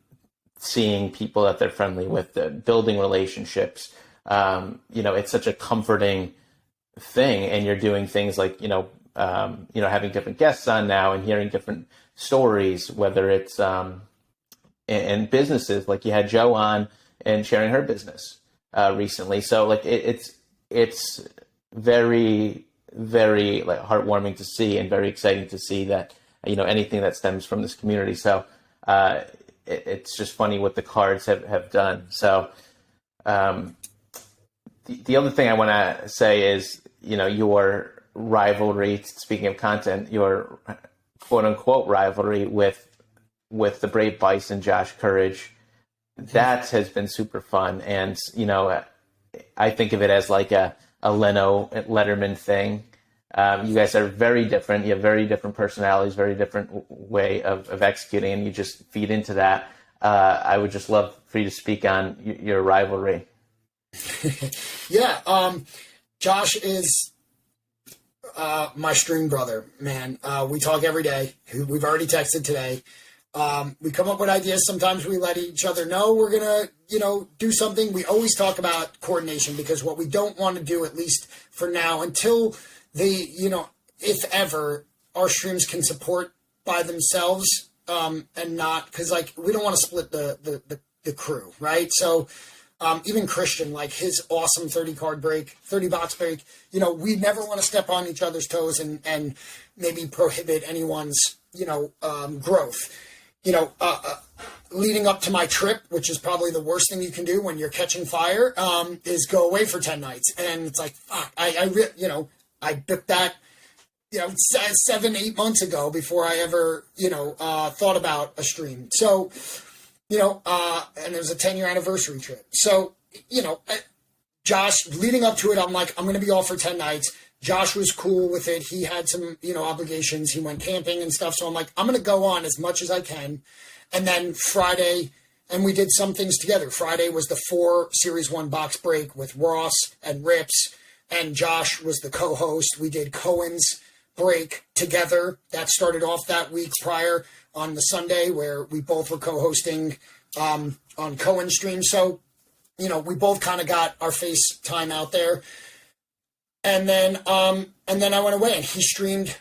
seeing people that they're friendly with, building relationships. It's such a comforting thing, and you're doing things like having different guests on now and hearing different stories, whether it's in businesses, like you had Joe on and sharing her business recently. So like it's very, very like heartwarming to see and very exciting to see that anything that stems from this community. So it's just funny what the cards have done. So the other thing I want to say is your rivalry. Speaking of content, your quote unquote rivalry with the Brave Bison, Josh Courage, that has been super fun. And I think of it as like a Leno Letterman thing. You guys are very different. You have very different personalities, very different way of executing, and you just feed into that. I would just love for you to speak on your rivalry. Yeah, Josh is my stream brother, man. We talk every day. We've already texted today. We come up with ideas. Sometimes we let each other know we're going to, do something. We always talk about coordination because what we don't want to do, at least for now, until if ever our streams can support by themselves, and not, because like we don't want to split the crew, right? So even Christian, like his awesome 30 box break, we never want to step on each other's toes and maybe prohibit anyone's, growth. leading up to my trip, which is probably the worst thing you can do when you're catching fire, is go away for 10 nights. And it's like, fuck, I booked that, 7-8 months ago before I ever, thought about a stream. So, and it was a 10-year anniversary trip. So, Josh, leading up to it, I'm like, I'm going to be off for 10 nights. Josh was cool with it. He had some, obligations. He went camping and stuff. So I'm like, I'm going to go on as much as I can. And then Friday, and we did some things together. Friday was the 4 Series 1 box break with Ross and Rips, and Josh was the co-host. We did Cohen's break together. That started off that week prior on the Sunday where we both were co-hosting on Cohen's stream. So, we both kind of got our FaceTime out there. And then I went away, and he streamed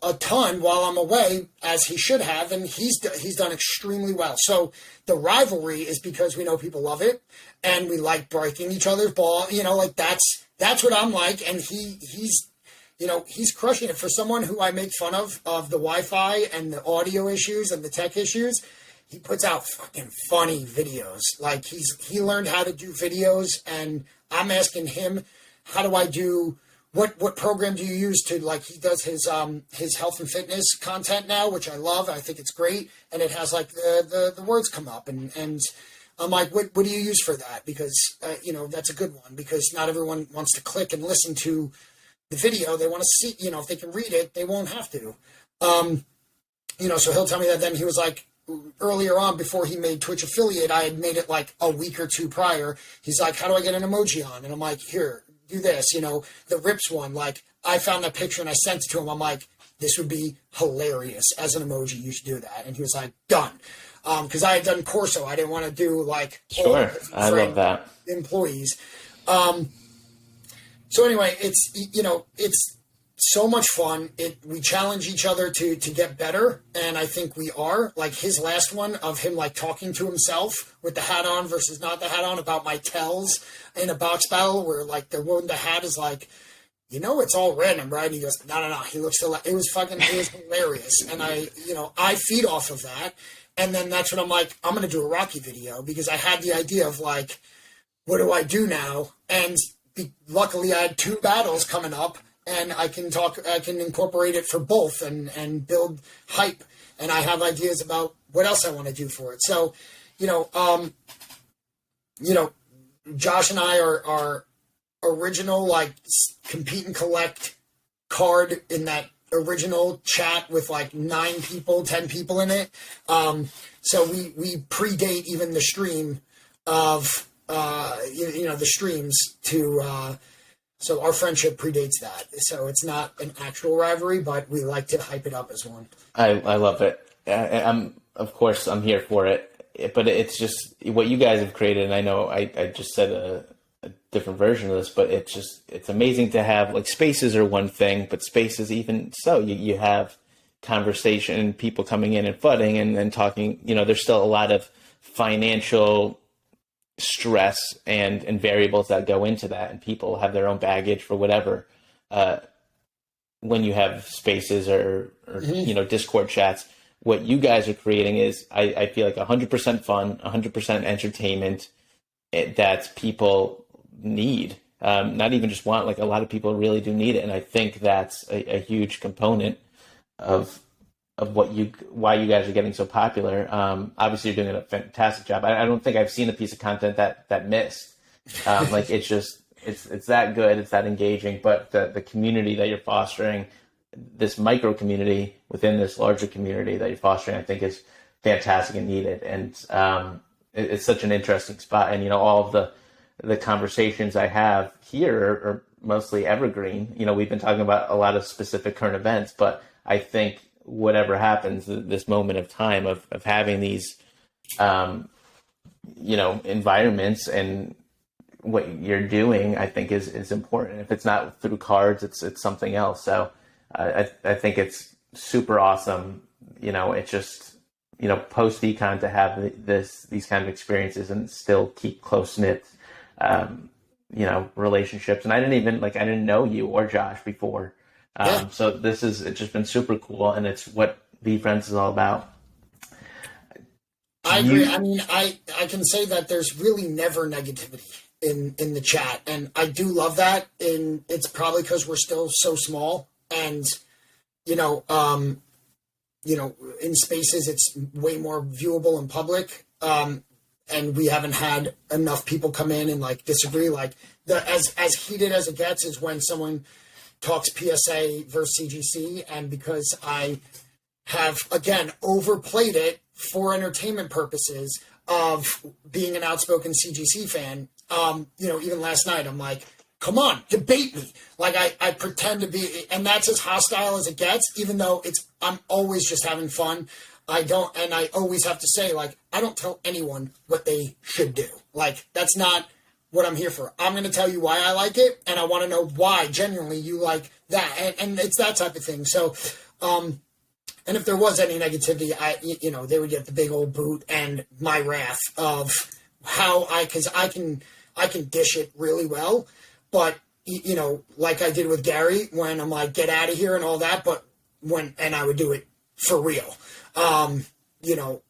a ton while I'm away, as he should have, and he's done extremely well. So the rivalry is because we know people love it, and we like breaking each other's ball. That's what I'm like, and he's crushing it. For someone who I make fun of the Wi-Fi and the audio issues and the tech issues, he puts out fucking funny videos. Like he learned how to do videos, and I'm asking him, how do I do? What program do you use to, like, he does his health and fitness content now, which I love. I think it's great. And it has, like, the words come up. And I'm like, what do you use for that? Because, that's a good one. Because not everyone wants to click and listen to the video. They want to see, if they can read it, they won't have to. So he'll tell me that. Then he was like, earlier on, before he made Twitch affiliate, I had made it like a week or two prior. He's like, how do I get an emoji on? And I'm like, here, do this, the Rips one. Like, I found that picture and I sent it to him. I'm like, this would be hilarious as an emoji. You should do that. And he was like, done. Because I had done Corso. I didn't want to do like sure. I love that employees. So anyway, it's so much fun. We challenge each other to get better, and I think we are. Like his last one of him like talking to himself with the hat on versus not the hat on about my tells in a box battle where like the one the hat is like, it's all random, right? And he goes, no. He looks it was hilarious, and I feed off of that, and then that's when I'm like, I'm gonna do a Rocky video because I had the idea of like, what do I do now? And luckily I had 2 battles coming up. And I can incorporate it for both and build hype. And I have ideas about what else I want to do for it. So, Josh and I are original, like compete and collect card in that original chat with like 9 people, 10 people in it. So we predate even the stream of, the streams to, so our friendship predates that. So it's not an actual rivalry, but we like to hype it up as one. I love it. Of course, I'm here for it. But it's just what you guys have created. And I know I just said a different version of this, but it's amazing to have, like, spaces are one thing, but spaces even so, you have conversation, people coming in and flooding and talking. There's still a lot of financial stress and variables that go into that, and people have their own baggage for whatever. When you have spaces or Discord chats, what you guys are creating is, I feel like 100% fun, 100% entertainment that people need. Not even just want, like a lot of people really do need it. And I think that's a huge component of why you guys are getting so popular. Obviously you're doing a fantastic job. I don't think I've seen a piece of content that missed. Like it's that good, it's that engaging, but the community that you're fostering, this micro community within this larger community that you're fostering, I think is fantastic and needed. And it's such an interesting spot. And, all of the conversations I have here are mostly evergreen. We've been talking about a lot of specific current events, but I think whatever happens, this moment of time of having these, environments and what you're doing, I think is important. If it's not through cards, it's something else. So I think it's super awesome. It's just, post VCon to have these kind of experiences and still keep close knit, relationships. And I didn't know you or Josh before. So it's just been super cool, and it's what Veefriends is all about. I agree. I mean, I can say that there's really never negativity in the chat, and I do love that. And it's probably because we're still so small, and you know, in spaces it's way more viewable in public. And we haven't had enough people come in and like disagree. Like as heated as it gets is when someone talks PSA versus CGC, and because I have again overplayed it for entertainment purposes of being an outspoken CGC fan. Even last night I'm like, come on, debate me. Like I pretend to be, and that's as hostile as it gets, even though I'm always just having fun. I always have to say, like, I don't tell anyone what they should do. Like, that's not what I'm here for. I'm going to tell you why I like it, and I want to know why genuinely you like that. And it's that type of thing. So, and if there was any negativity, they would get the big old boot and my wrath of how because I can dish it really well, but like I did with Gary when I'm like, get out of here and all that, but and I would do it for real.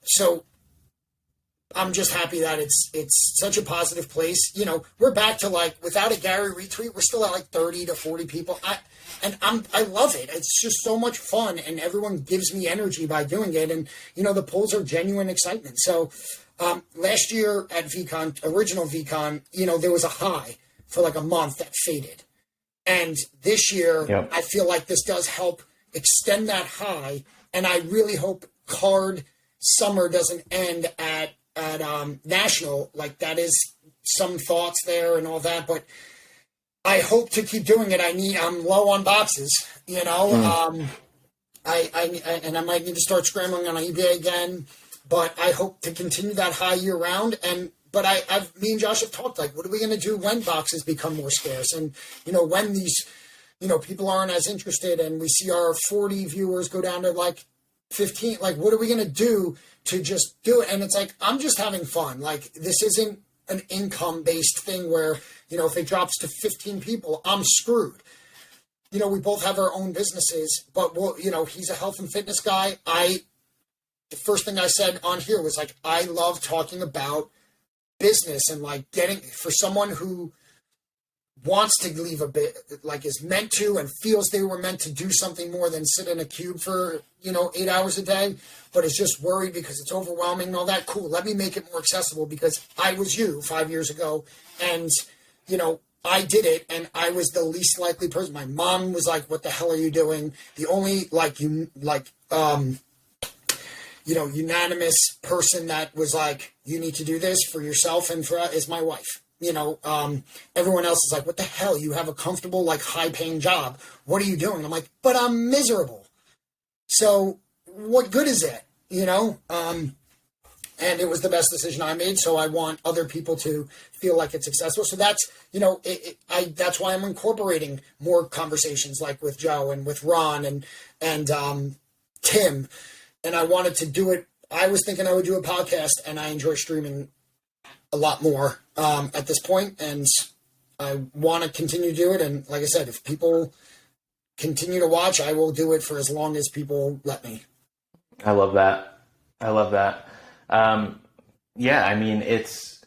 So I'm just happy that it's such a positive place. We're back to like, without a Gary retweet, we're still at like 30 to 40 people. I love it. It's just so much fun, and everyone gives me energy by doing it. And, the polls are genuine excitement. So, last year at VCon, original VCon, there was a high for like a month that faded. And this year, yep. I feel like this does help extend that high. And I really hope card summer doesn't end at national. Like, that is some thoughts there and all that, but I hope to keep doing it. I'm low on boxes, I might need to start scrambling on eBay again, but I hope to continue that high year round. But me and Josh have talked, like, what are we going to do when boxes become more scarce? And, when these, people aren't as interested and we see our 40 viewers go down to like 15, like, what are we going to do to just do it? And it's like, I'm just having fun. Like, this isn't an income-based thing where, if it drops to 15 people, I'm screwed. We both have our own businesses, but he's a health and fitness guy. The first thing I said on here was like, I love talking about business and like for someone who wants to leave a bit, like is meant to and feels they were meant to do something more than sit in a cube for, 8 hours a day, but is just worried because it's overwhelming and all that. Cool. Let me make it more accessible because I was you 5 years ago and, I did it and I was the least likely person. My mom was like, what the hell are you doing? The only unanimous person that was like, you need to do this for yourself and for is my wife. Everyone else is like, what the hell? You have a comfortable, like, high-paying job. What are you doing? I'm like, but I'm miserable. So what good is it? And it was the best decision I made. So I want other people to feel like it's accessible. So that's, that's why I'm incorporating more conversations like with Joe and with Ron and Tim. And I wanted to do it. I was thinking I would do a podcast, and I enjoy streaming a lot more at this point, and I want to continue to do it. And like I said, if people continue to watch, I will do it for as long as people let me. I love that. It's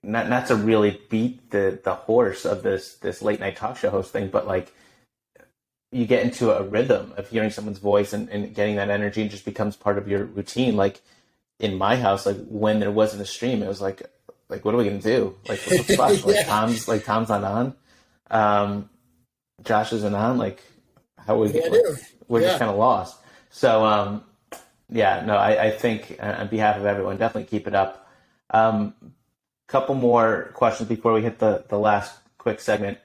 not to really beat the horse of this late night talk show host thing, but like, you get into a rhythm of hearing someone's voice and getting that energy, and just becomes part of your routine. Like in my house, like when there wasn't a stream, it was like what are we gonna do? Like, what the fuck? Like Tom's not on. Josh isn't on. Like, how are we? We're just kind of lost. So I think on behalf of everyone, definitely keep it up. Couple more questions before we hit the last quick segment.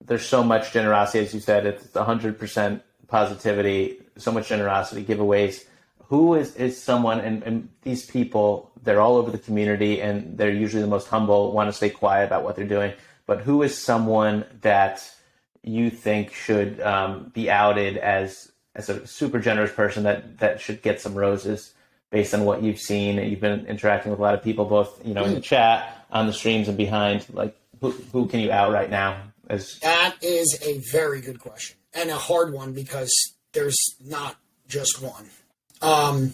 There's so much generosity, as you said. It's 100% positivity, so much generosity, giveaways. Who is someone, and these people, they're all over the community, and they're usually the most humble, want to stay quiet about what they're doing. But who is someone that you think should be outed as a super generous person that should get some roses based on what you've seen? You've been interacting with a lot of people, both in the chat, on the streams, and behind. Like, who can you out right now? That is a very good question and a hard one because there's not just one. Right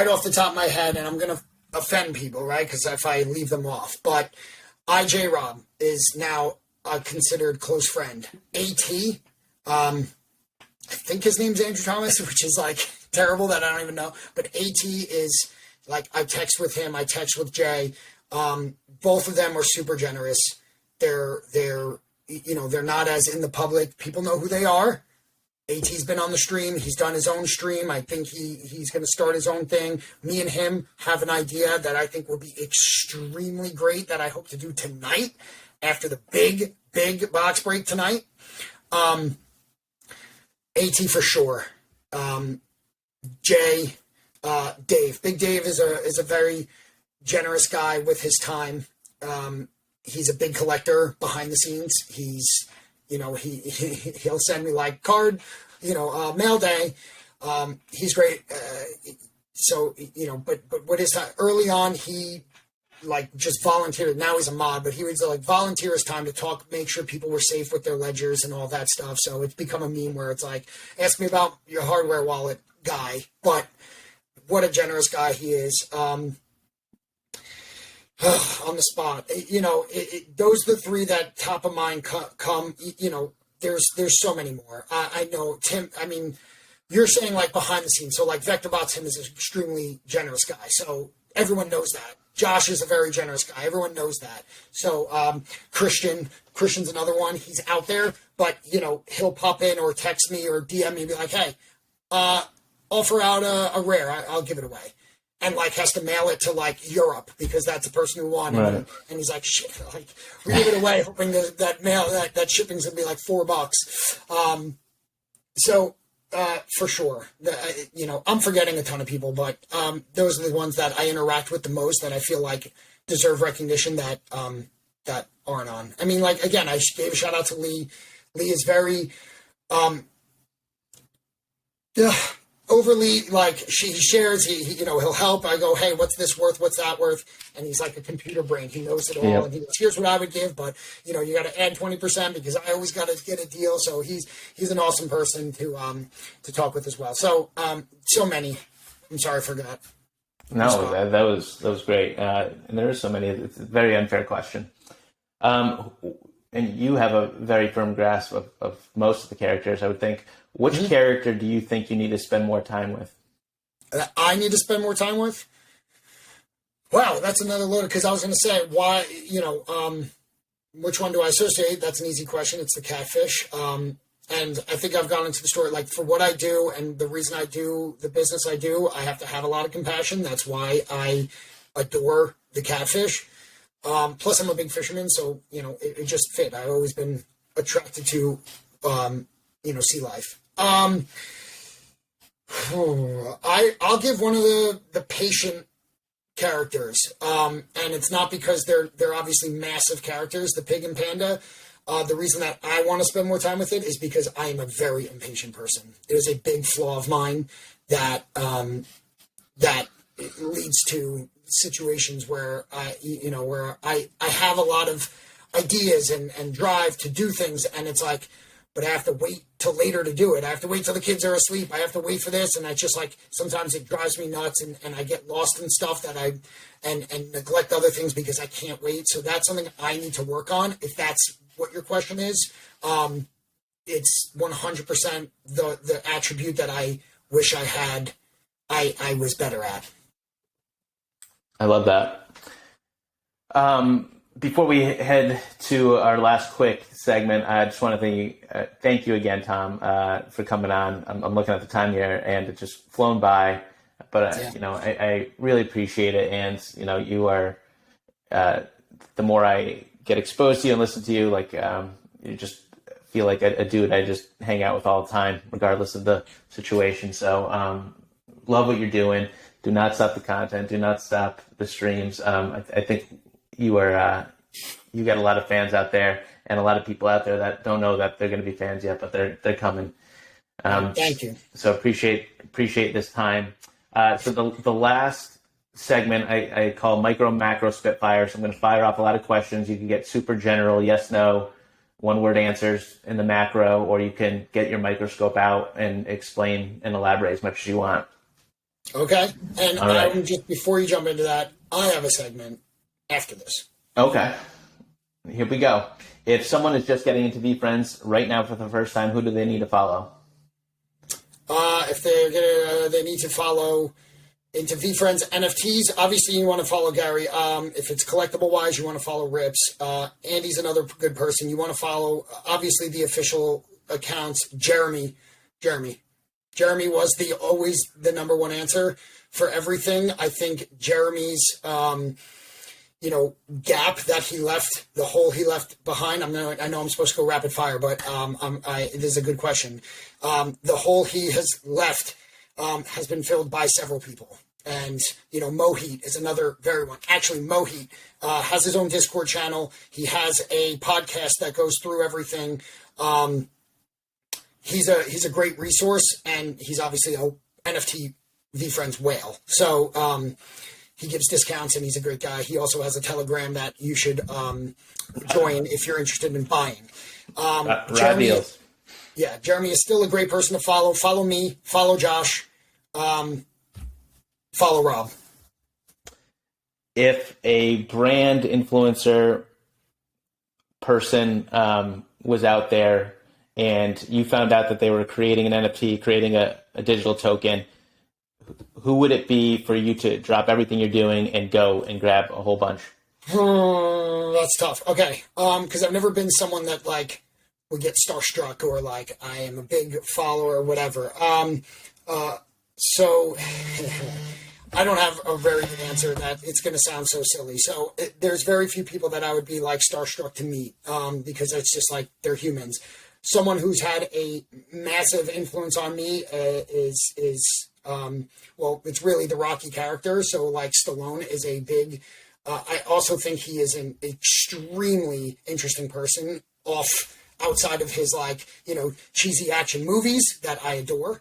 off the top of my head, and I'm gonna offend people, right? Because if I leave them off, but IJ Rob is now a considered close friend. AT, I think his name's Andrew Thomas, which is like terrible that I don't even know. But AT is like, I text with him, I text with Jay. Both of them are super generous. They're they're not as in the public. People know who they are. AT's been on the stream. He's done his own stream. I think he's going to start his own thing. Me and him have an idea that I think will be extremely great that I hope to do tonight after the big box break tonight. AT for sure. Jay, Dave. Big Dave is a very generous guy with his time. He's a big collector behind the scenes. He'll send me like card, mail day. He's great. But what is that? Early on, he like just volunteered. Now he's a mod, but he would like volunteer his time to talk, make sure people were safe with their ledgers and all that stuff. So it's become a meme where it's like, ask me about your hardware wallet guy, but what a generous guy he is. On the spot, those are the three that top of mind come. There's so many more. I know Tim. I mean, you're saying like behind the scenes. So like VectorBot Tim is an extremely generous guy. So everyone knows that. Josh is a very generous guy. Everyone knows that. So Christian's another one. He's out there, but he'll pop in or text me or DM me and be like, hey, offer out a rare. I'll give it away. And like has to mail it to like Europe because that's the person who won. Right. And he's like, shit, like we give it away, hoping that shipping's gonna be like $4. For sure, I'm forgetting a ton of people, but those are the ones that I interact with the most that I feel like deserve recognition that aren't on. I mean, like again, I gave a shout out to Lee. Lee is very overly like he shares, he'll help. I go, hey, what's this worth? What's that worth? And he's like a computer brain. He knows it all. Yep. And he goes, here's what I would give, but you got to add 20% because I always got to get a deal. So he's an awesome person to talk with as well. So so many. I'm sorry for that. No, that was great. And there are so many. It's a very unfair question. And you have a very firm grasp of most of the characters, I would think. Which character do you think you need to spend more time with? I need to spend more time with? Wow, that's another load. Because I was going to say, why, which one do I associate? That's an easy question. It's the catfish. And I think I've gone into the story, like, for what I do and the reason I do the business I do, I have to have a lot of compassion. That's why I adore the catfish. Plus, I'm a big fisherman, so, it just fit. I've always been attracted to, sea life. I'll give one of the patient characters, and it's not because they're obviously massive characters, the pig and panda. The reason that I want to spend more time with it is because I am a very impatient person. It is a big flaw of mine that leads to situations where I have a lot of ideas and drive to do things, and it's like, but I have to wait till later to do it. I have to wait till the kids are asleep. I have to wait for this. And I just like, sometimes it drives me nuts and I get lost in stuff that and neglect other things because I can't wait. So that's something I need to work on. If that's what your question is, it's 100% the attribute that I wish I had, I was better at. I love that. Before we head to our last quick segment, I just want to thank you again, Tom, for coming on. I'm looking at the time here, and it's just flown by. But I really appreciate it, and you are. The more I get exposed to you and listen to you, like you just feel like a dude I just hang out with all the time, regardless of the situation. So love what you're doing. Do not stop the content. Do not stop the streams. I think you got a lot of fans out there and a lot of people out there that don't know that they're going to be fans yet, but they're coming. Thank you. So appreciate this time. So the last segment I call micro macro spitfire. So I'm going to fire off a lot of questions. You can get super general, yes, no, one-word answers in the macro, or you can get your microscope out and explain and elaborate as much as you want. Okay. And All right. just before you jump into that, I have a segment after this. Okay. Here we go. If someone is just getting into VeeFriends right now for the first time, who do they need to follow? If they need to follow into VeeFriends NFTs. Obviously, you want to follow Gary. If it's collectible wise, you want to follow Rips. Andy's another good person. You want to follow, obviously, the official accounts. Jeremy was always the number one answer for everything. I think Jeremy's gap that he left, the hole he left behind. I know I'm supposed to go rapid fire, but this is a good question. The hole he has left has been filled by several people. And, Mohit is another very one. Actually, Mohit has his own Discord channel. He has a podcast that goes through everything. He's a great resource, and he's obviously a NFT VeeFriends whale. So he gives discounts, and he's a great guy. He also has a Telegram that you should join if you're interested in buying. Jeremy is still a great person to follow. Follow me. Follow Josh. Follow Rob. If a brand influencer person was out there and you found out that they were creating an NFT, creating a digital token, who would it be for you to drop everything you're doing and go and grab a whole bunch? That's tough. Okay. Because I've never been someone that would get starstruck or I am a big follower or whatever. So I don't have a very good answer. That it's going to sound so silly. So there's very few people that I would be starstruck to meet because it's just they're humans. Someone who's had a massive influence on me is it's really the Rocky character. So Stallone is a big. I also think he is an extremely interesting person outside of his cheesy action movies that I adore.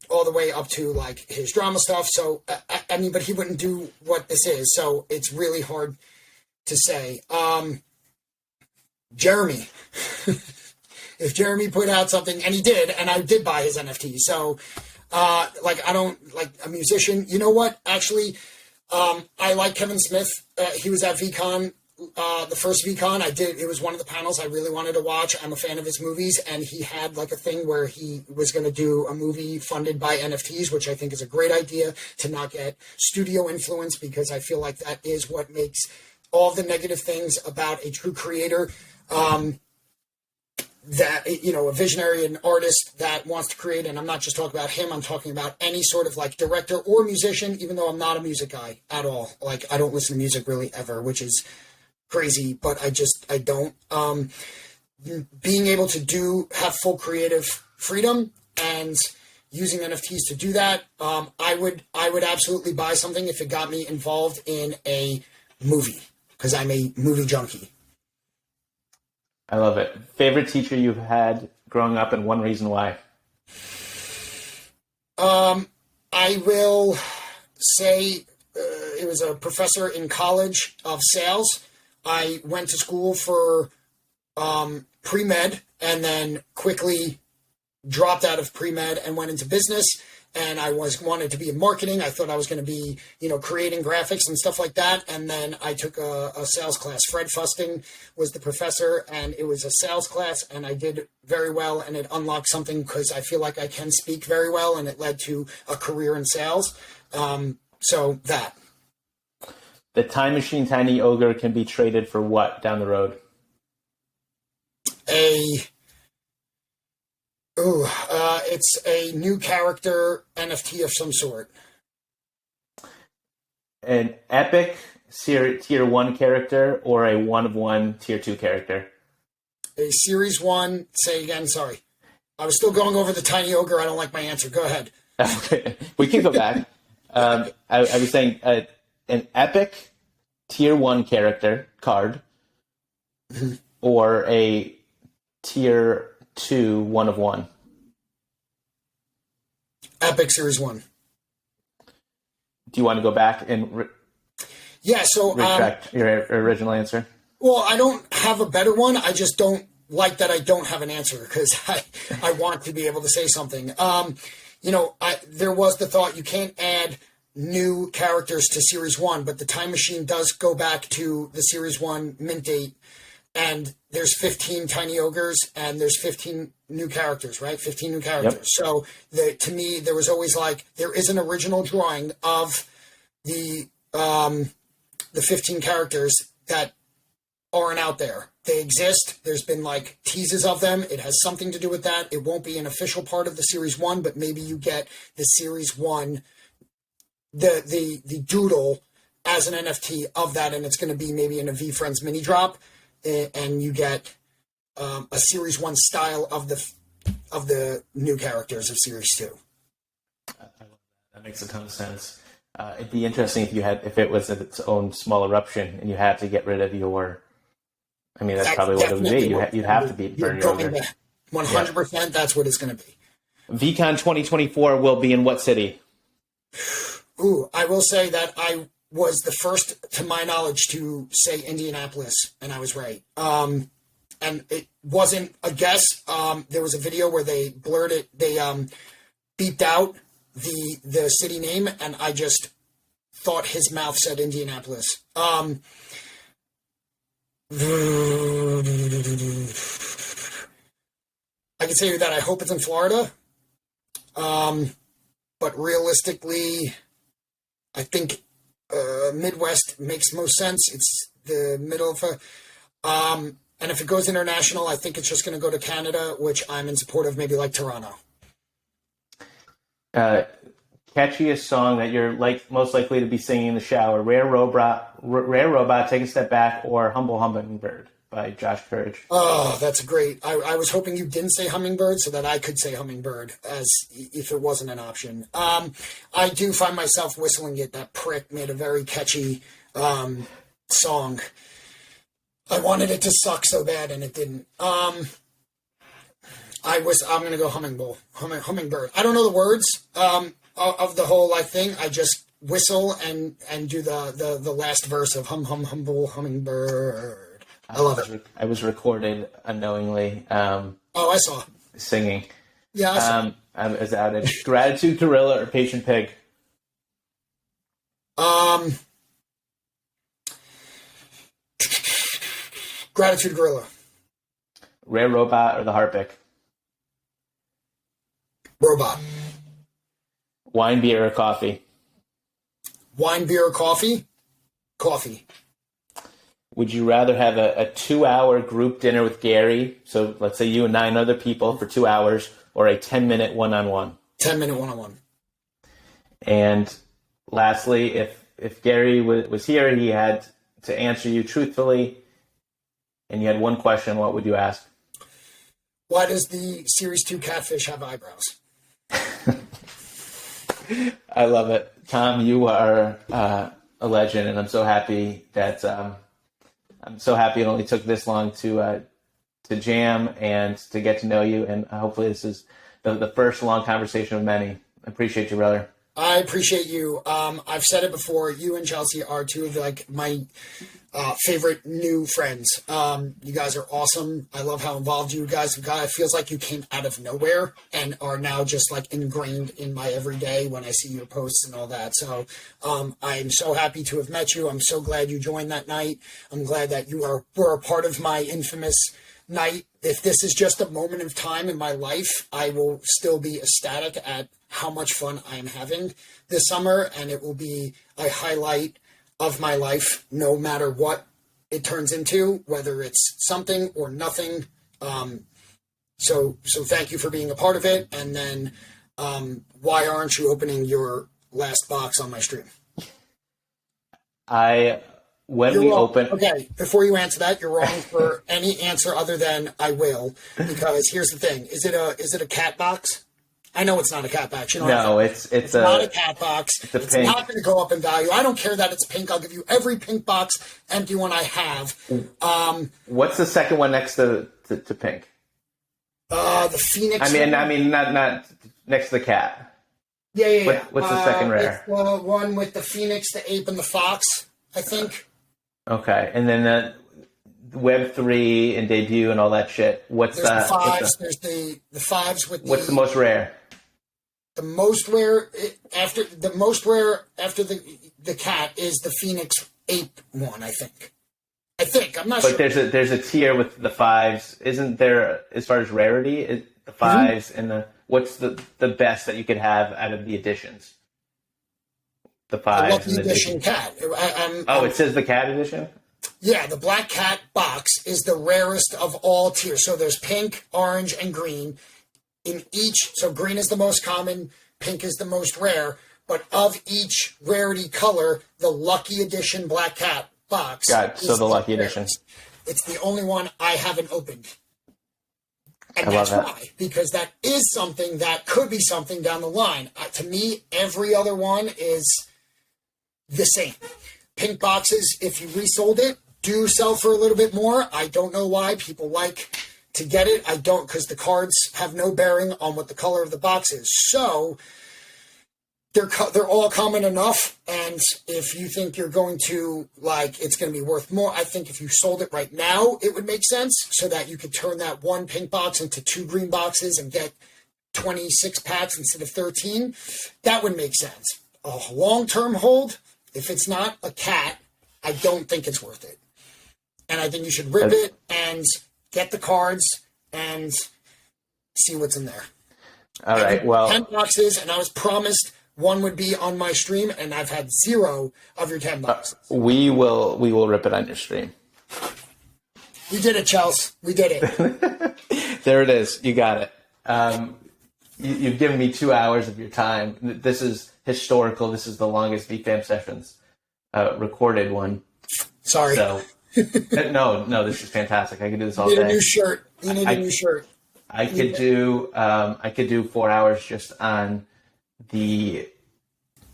All the way up to his drama stuff. So, but he wouldn't do what this is. So it's really hard to say. Jeremy, if Jeremy put out something, and he did, and I did buy his NFT. So, I don't a musician. You know what? Actually, I like Kevin Smith. He was at VCon. The first VCon I did, it was one of the panels I really wanted to watch. I'm a fan of his movies, and he had a thing where he was going to do a movie funded by NFTs, which I think is a great idea to not get studio influence, because I feel like that is what makes all the negative things about a true creator, that, a visionary and artist that wants to create. And I'm not just talking about him, I'm talking about any sort of director or musician, even though I'm not a music guy at all. I don't listen to music really ever, which is crazy, but I don't. Being able to have full creative freedom and using NFTs to do that, I would absolutely buy something if it got me involved in a movie, because I'm a movie junkie. I love it. Favorite teacher you've had growing up, and one reason why? I will say it was a professor in college of sales. I went to school for pre-med and then quickly dropped out of pre-med and went into business. And I wanted to be in marketing. I thought I was going to be, creating graphics and stuff like that. And then I took a sales class. Fred Fusting was the professor, and it was a sales class, and I did very well. And it unlocked something because I feel like I can speak very well, and it led to a career in sales. So that. The Time Machine Tiny Ogre can be traded for what down the road? It's a new character NFT of some sort. An epic tier 1 character or a 1 of 1 tier 2 character? A series 1, say again, sorry. I was still going over the Tiny Ogre. I don't like my answer. Go ahead. Okay. We can go back. I was saying an epic tier 1 character card or a tier 2 1 of 1. Epic Series 1. Do you want to go back and retract your original answer? Well, I don't have a better one. I just don't like that I don't have an answer because I want to be able to say something. There was the thought you can't add new characters to Series 1, but the Time Machine does go back to the Series 1 mint date, and there's 15 Tiny Ogres, and there's 15 new characters, right? 15 new characters. Yep. So to me, there was always there is an original drawing of the 15 characters that aren't out there. They exist. There's been teases of them. It has something to do with that. It won't be an official part of the Series 1, but maybe you get the Series 1, the doodle as an NFT of that, and it's going to be maybe in a Veefriends mini drop, and you get a Series 1 style of the new characters of Series 2. That makes a ton of sense. It'd be interesting if it was its own small eruption and you had to get rid of your. I mean, that's probably what it would be. You'd have to burn your ogre. 100%. Yeah. That's what it's going to be. VCon 2024 will be in what city? Ooh, I will say that I was the first, to my knowledge, to say Indianapolis, and I was right. And it wasn't a guess. There was a video where they blurred it. They beeped out the city name, and I just thought his mouth said Indianapolis. I can tell you that I hope it's in Florida. But realistically, I think Midwest makes most sense. It's the middle of and if it goes international, I think it's just going to go to Canada, which I'm in support of, maybe Toronto. Catchiest song that you're most likely to be singing in the shower: Rare Robot, Take a Step Back, or Humble Hummingbird by Josh Courage. Oh, that's great. I was hoping you didn't say Hummingbird so that I could say Hummingbird as if it wasn't an option. I do find myself whistling it. That prick made a very catchy song. I wanted it to suck so bad and it didn't. I'm going to go Hummingbird. I don't know the words of the whole thing. I just whistle and do the last verse of humble hummingbird. I love it. I was recorded unknowingly. I saw. Singing. Yeah, I saw. I was outed. Gratitude Gorilla or Patient Pig? Gratitude Gorilla. Rare Robot or the Harpic? Robot. Wine, beer, or coffee? Wine, beer, or coffee? Coffee. Would you rather have a 2-hour group dinner with Gary, so let's say you and 9 other people for 2 hours, or a 10-minute one-on-one? 10-minute one-on-one. And lastly, if Gary was here, he had to answer you truthfully, and you had one question, what would you ask? Why does the Series 2 catfish have eyebrows? I love it. Tom, you are a legend, and I'm so happy that it only took this long to jam and to get to know you, and hopefully this is the first long conversation of many. I appreciate you, brother. I appreciate you. I've said it before. You and Chelsea are two of my favorite new friends. You guys are awesome. I love how involved you guys have got. It feels like you came out of nowhere and are now just ingrained in my everyday when I see your posts and all that. So I'm so happy to have met you. I'm so glad you joined that night. I'm glad that were a part of my infamous night. If this is just a moment of time in my life, I will still be ecstatic at how much fun I am having this summer, and it will be a highlight of my life no matter what it turns into, whether it's something or nothing. So thank you for being a part of it. And then why aren't you opening your last box on my stream? Okay, before you answer that, you're wrong for any answer other than I will, because here's the thing: is it a cat box? I know it's not a cat box. It's not a cat box. It's pink. Not going to go up in value. I don't care that it's pink. I'll give you every pink box, empty one I have. What's the second one next to pink? The Phoenix. I mean, not next to the cat. Yeah. What's the second rare? It's the one with the Phoenix, the ape, and the fox, I think. Okay, and then Web3 and debut and all that shit. What's There's that? the fives. There's the fives with What's the most rare? The most rare after the cat is the Phoenix Ape one, I think. I'm not sure. But there's a tier with the fives. Isn't there, as far as rarity, the fives and what's the best that you could have out of the editions? The fives Lucky and the edition cat. It says the cat edition? Yeah, the black cat box is the rarest of all tiers. So there's pink, orange, and green in each. So green is the most common, pink is the most rare. But of each rarity color, the lucky edition black cat box. So the lucky edition. It's the only one I haven't opened. And that's why. Because that is something that could be something down the line. To me, every other one is the same. Pink boxes, if you resold it, do sell for a little bit more. I don't know why people like to get it. I don't, because the cards have no bearing on what the color of the box is. So they're all common enough, and if you think you're going to, it's going to be worth more, I think if you sold it right now, it would make sense, so that you could turn that one pink box into 2 green boxes and get 26 packs instead of 13. That would make sense. A long-term hold, if it's not a cat, I don't think it's worth it. And I think you should rip it and get the cards and see what's in there. All right, well. 10 boxes, and I was promised one would be on my stream, and I've had 0 of your 10 boxes. We will rip it on your stream. We did it, Chels. We did it. There it is. You got it. You've given me 2 hours of your time. This is historical. This is the longest VeeFam sessions recorded one. Sorry. So no, this is fantastic. I could do this all day. You need a new shirt. You need a new shirt. I could do 4 hours just on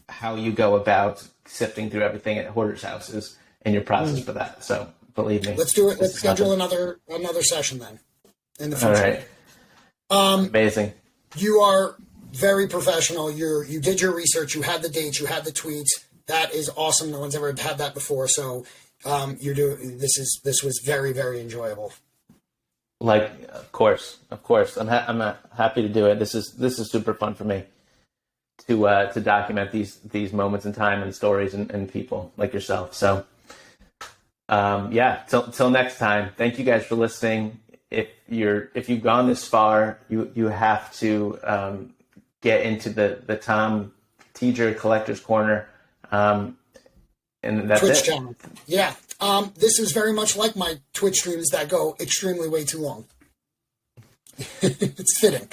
how you go about sifting through everything at hoarders' houses and your process for that. So believe me. Let's do it. Let's schedule another session then in the future. All right. Amazing. You are very professional. You did your research. You had the dates. You had the tweets. That is awesome. No one's ever had that before. So this was very, very enjoyable. Of course. I'm happy to do it. This is super fun for me to document these moments in time and stories and people like yourself. So, till next time. Thank you guys for listening. If you've gone this far, you have to get into the Tom TGer Collector's Corner, and that's Twitch it. channel. Yeah. This is very much like my Twitch streams that go extremely way too long. It's fitting.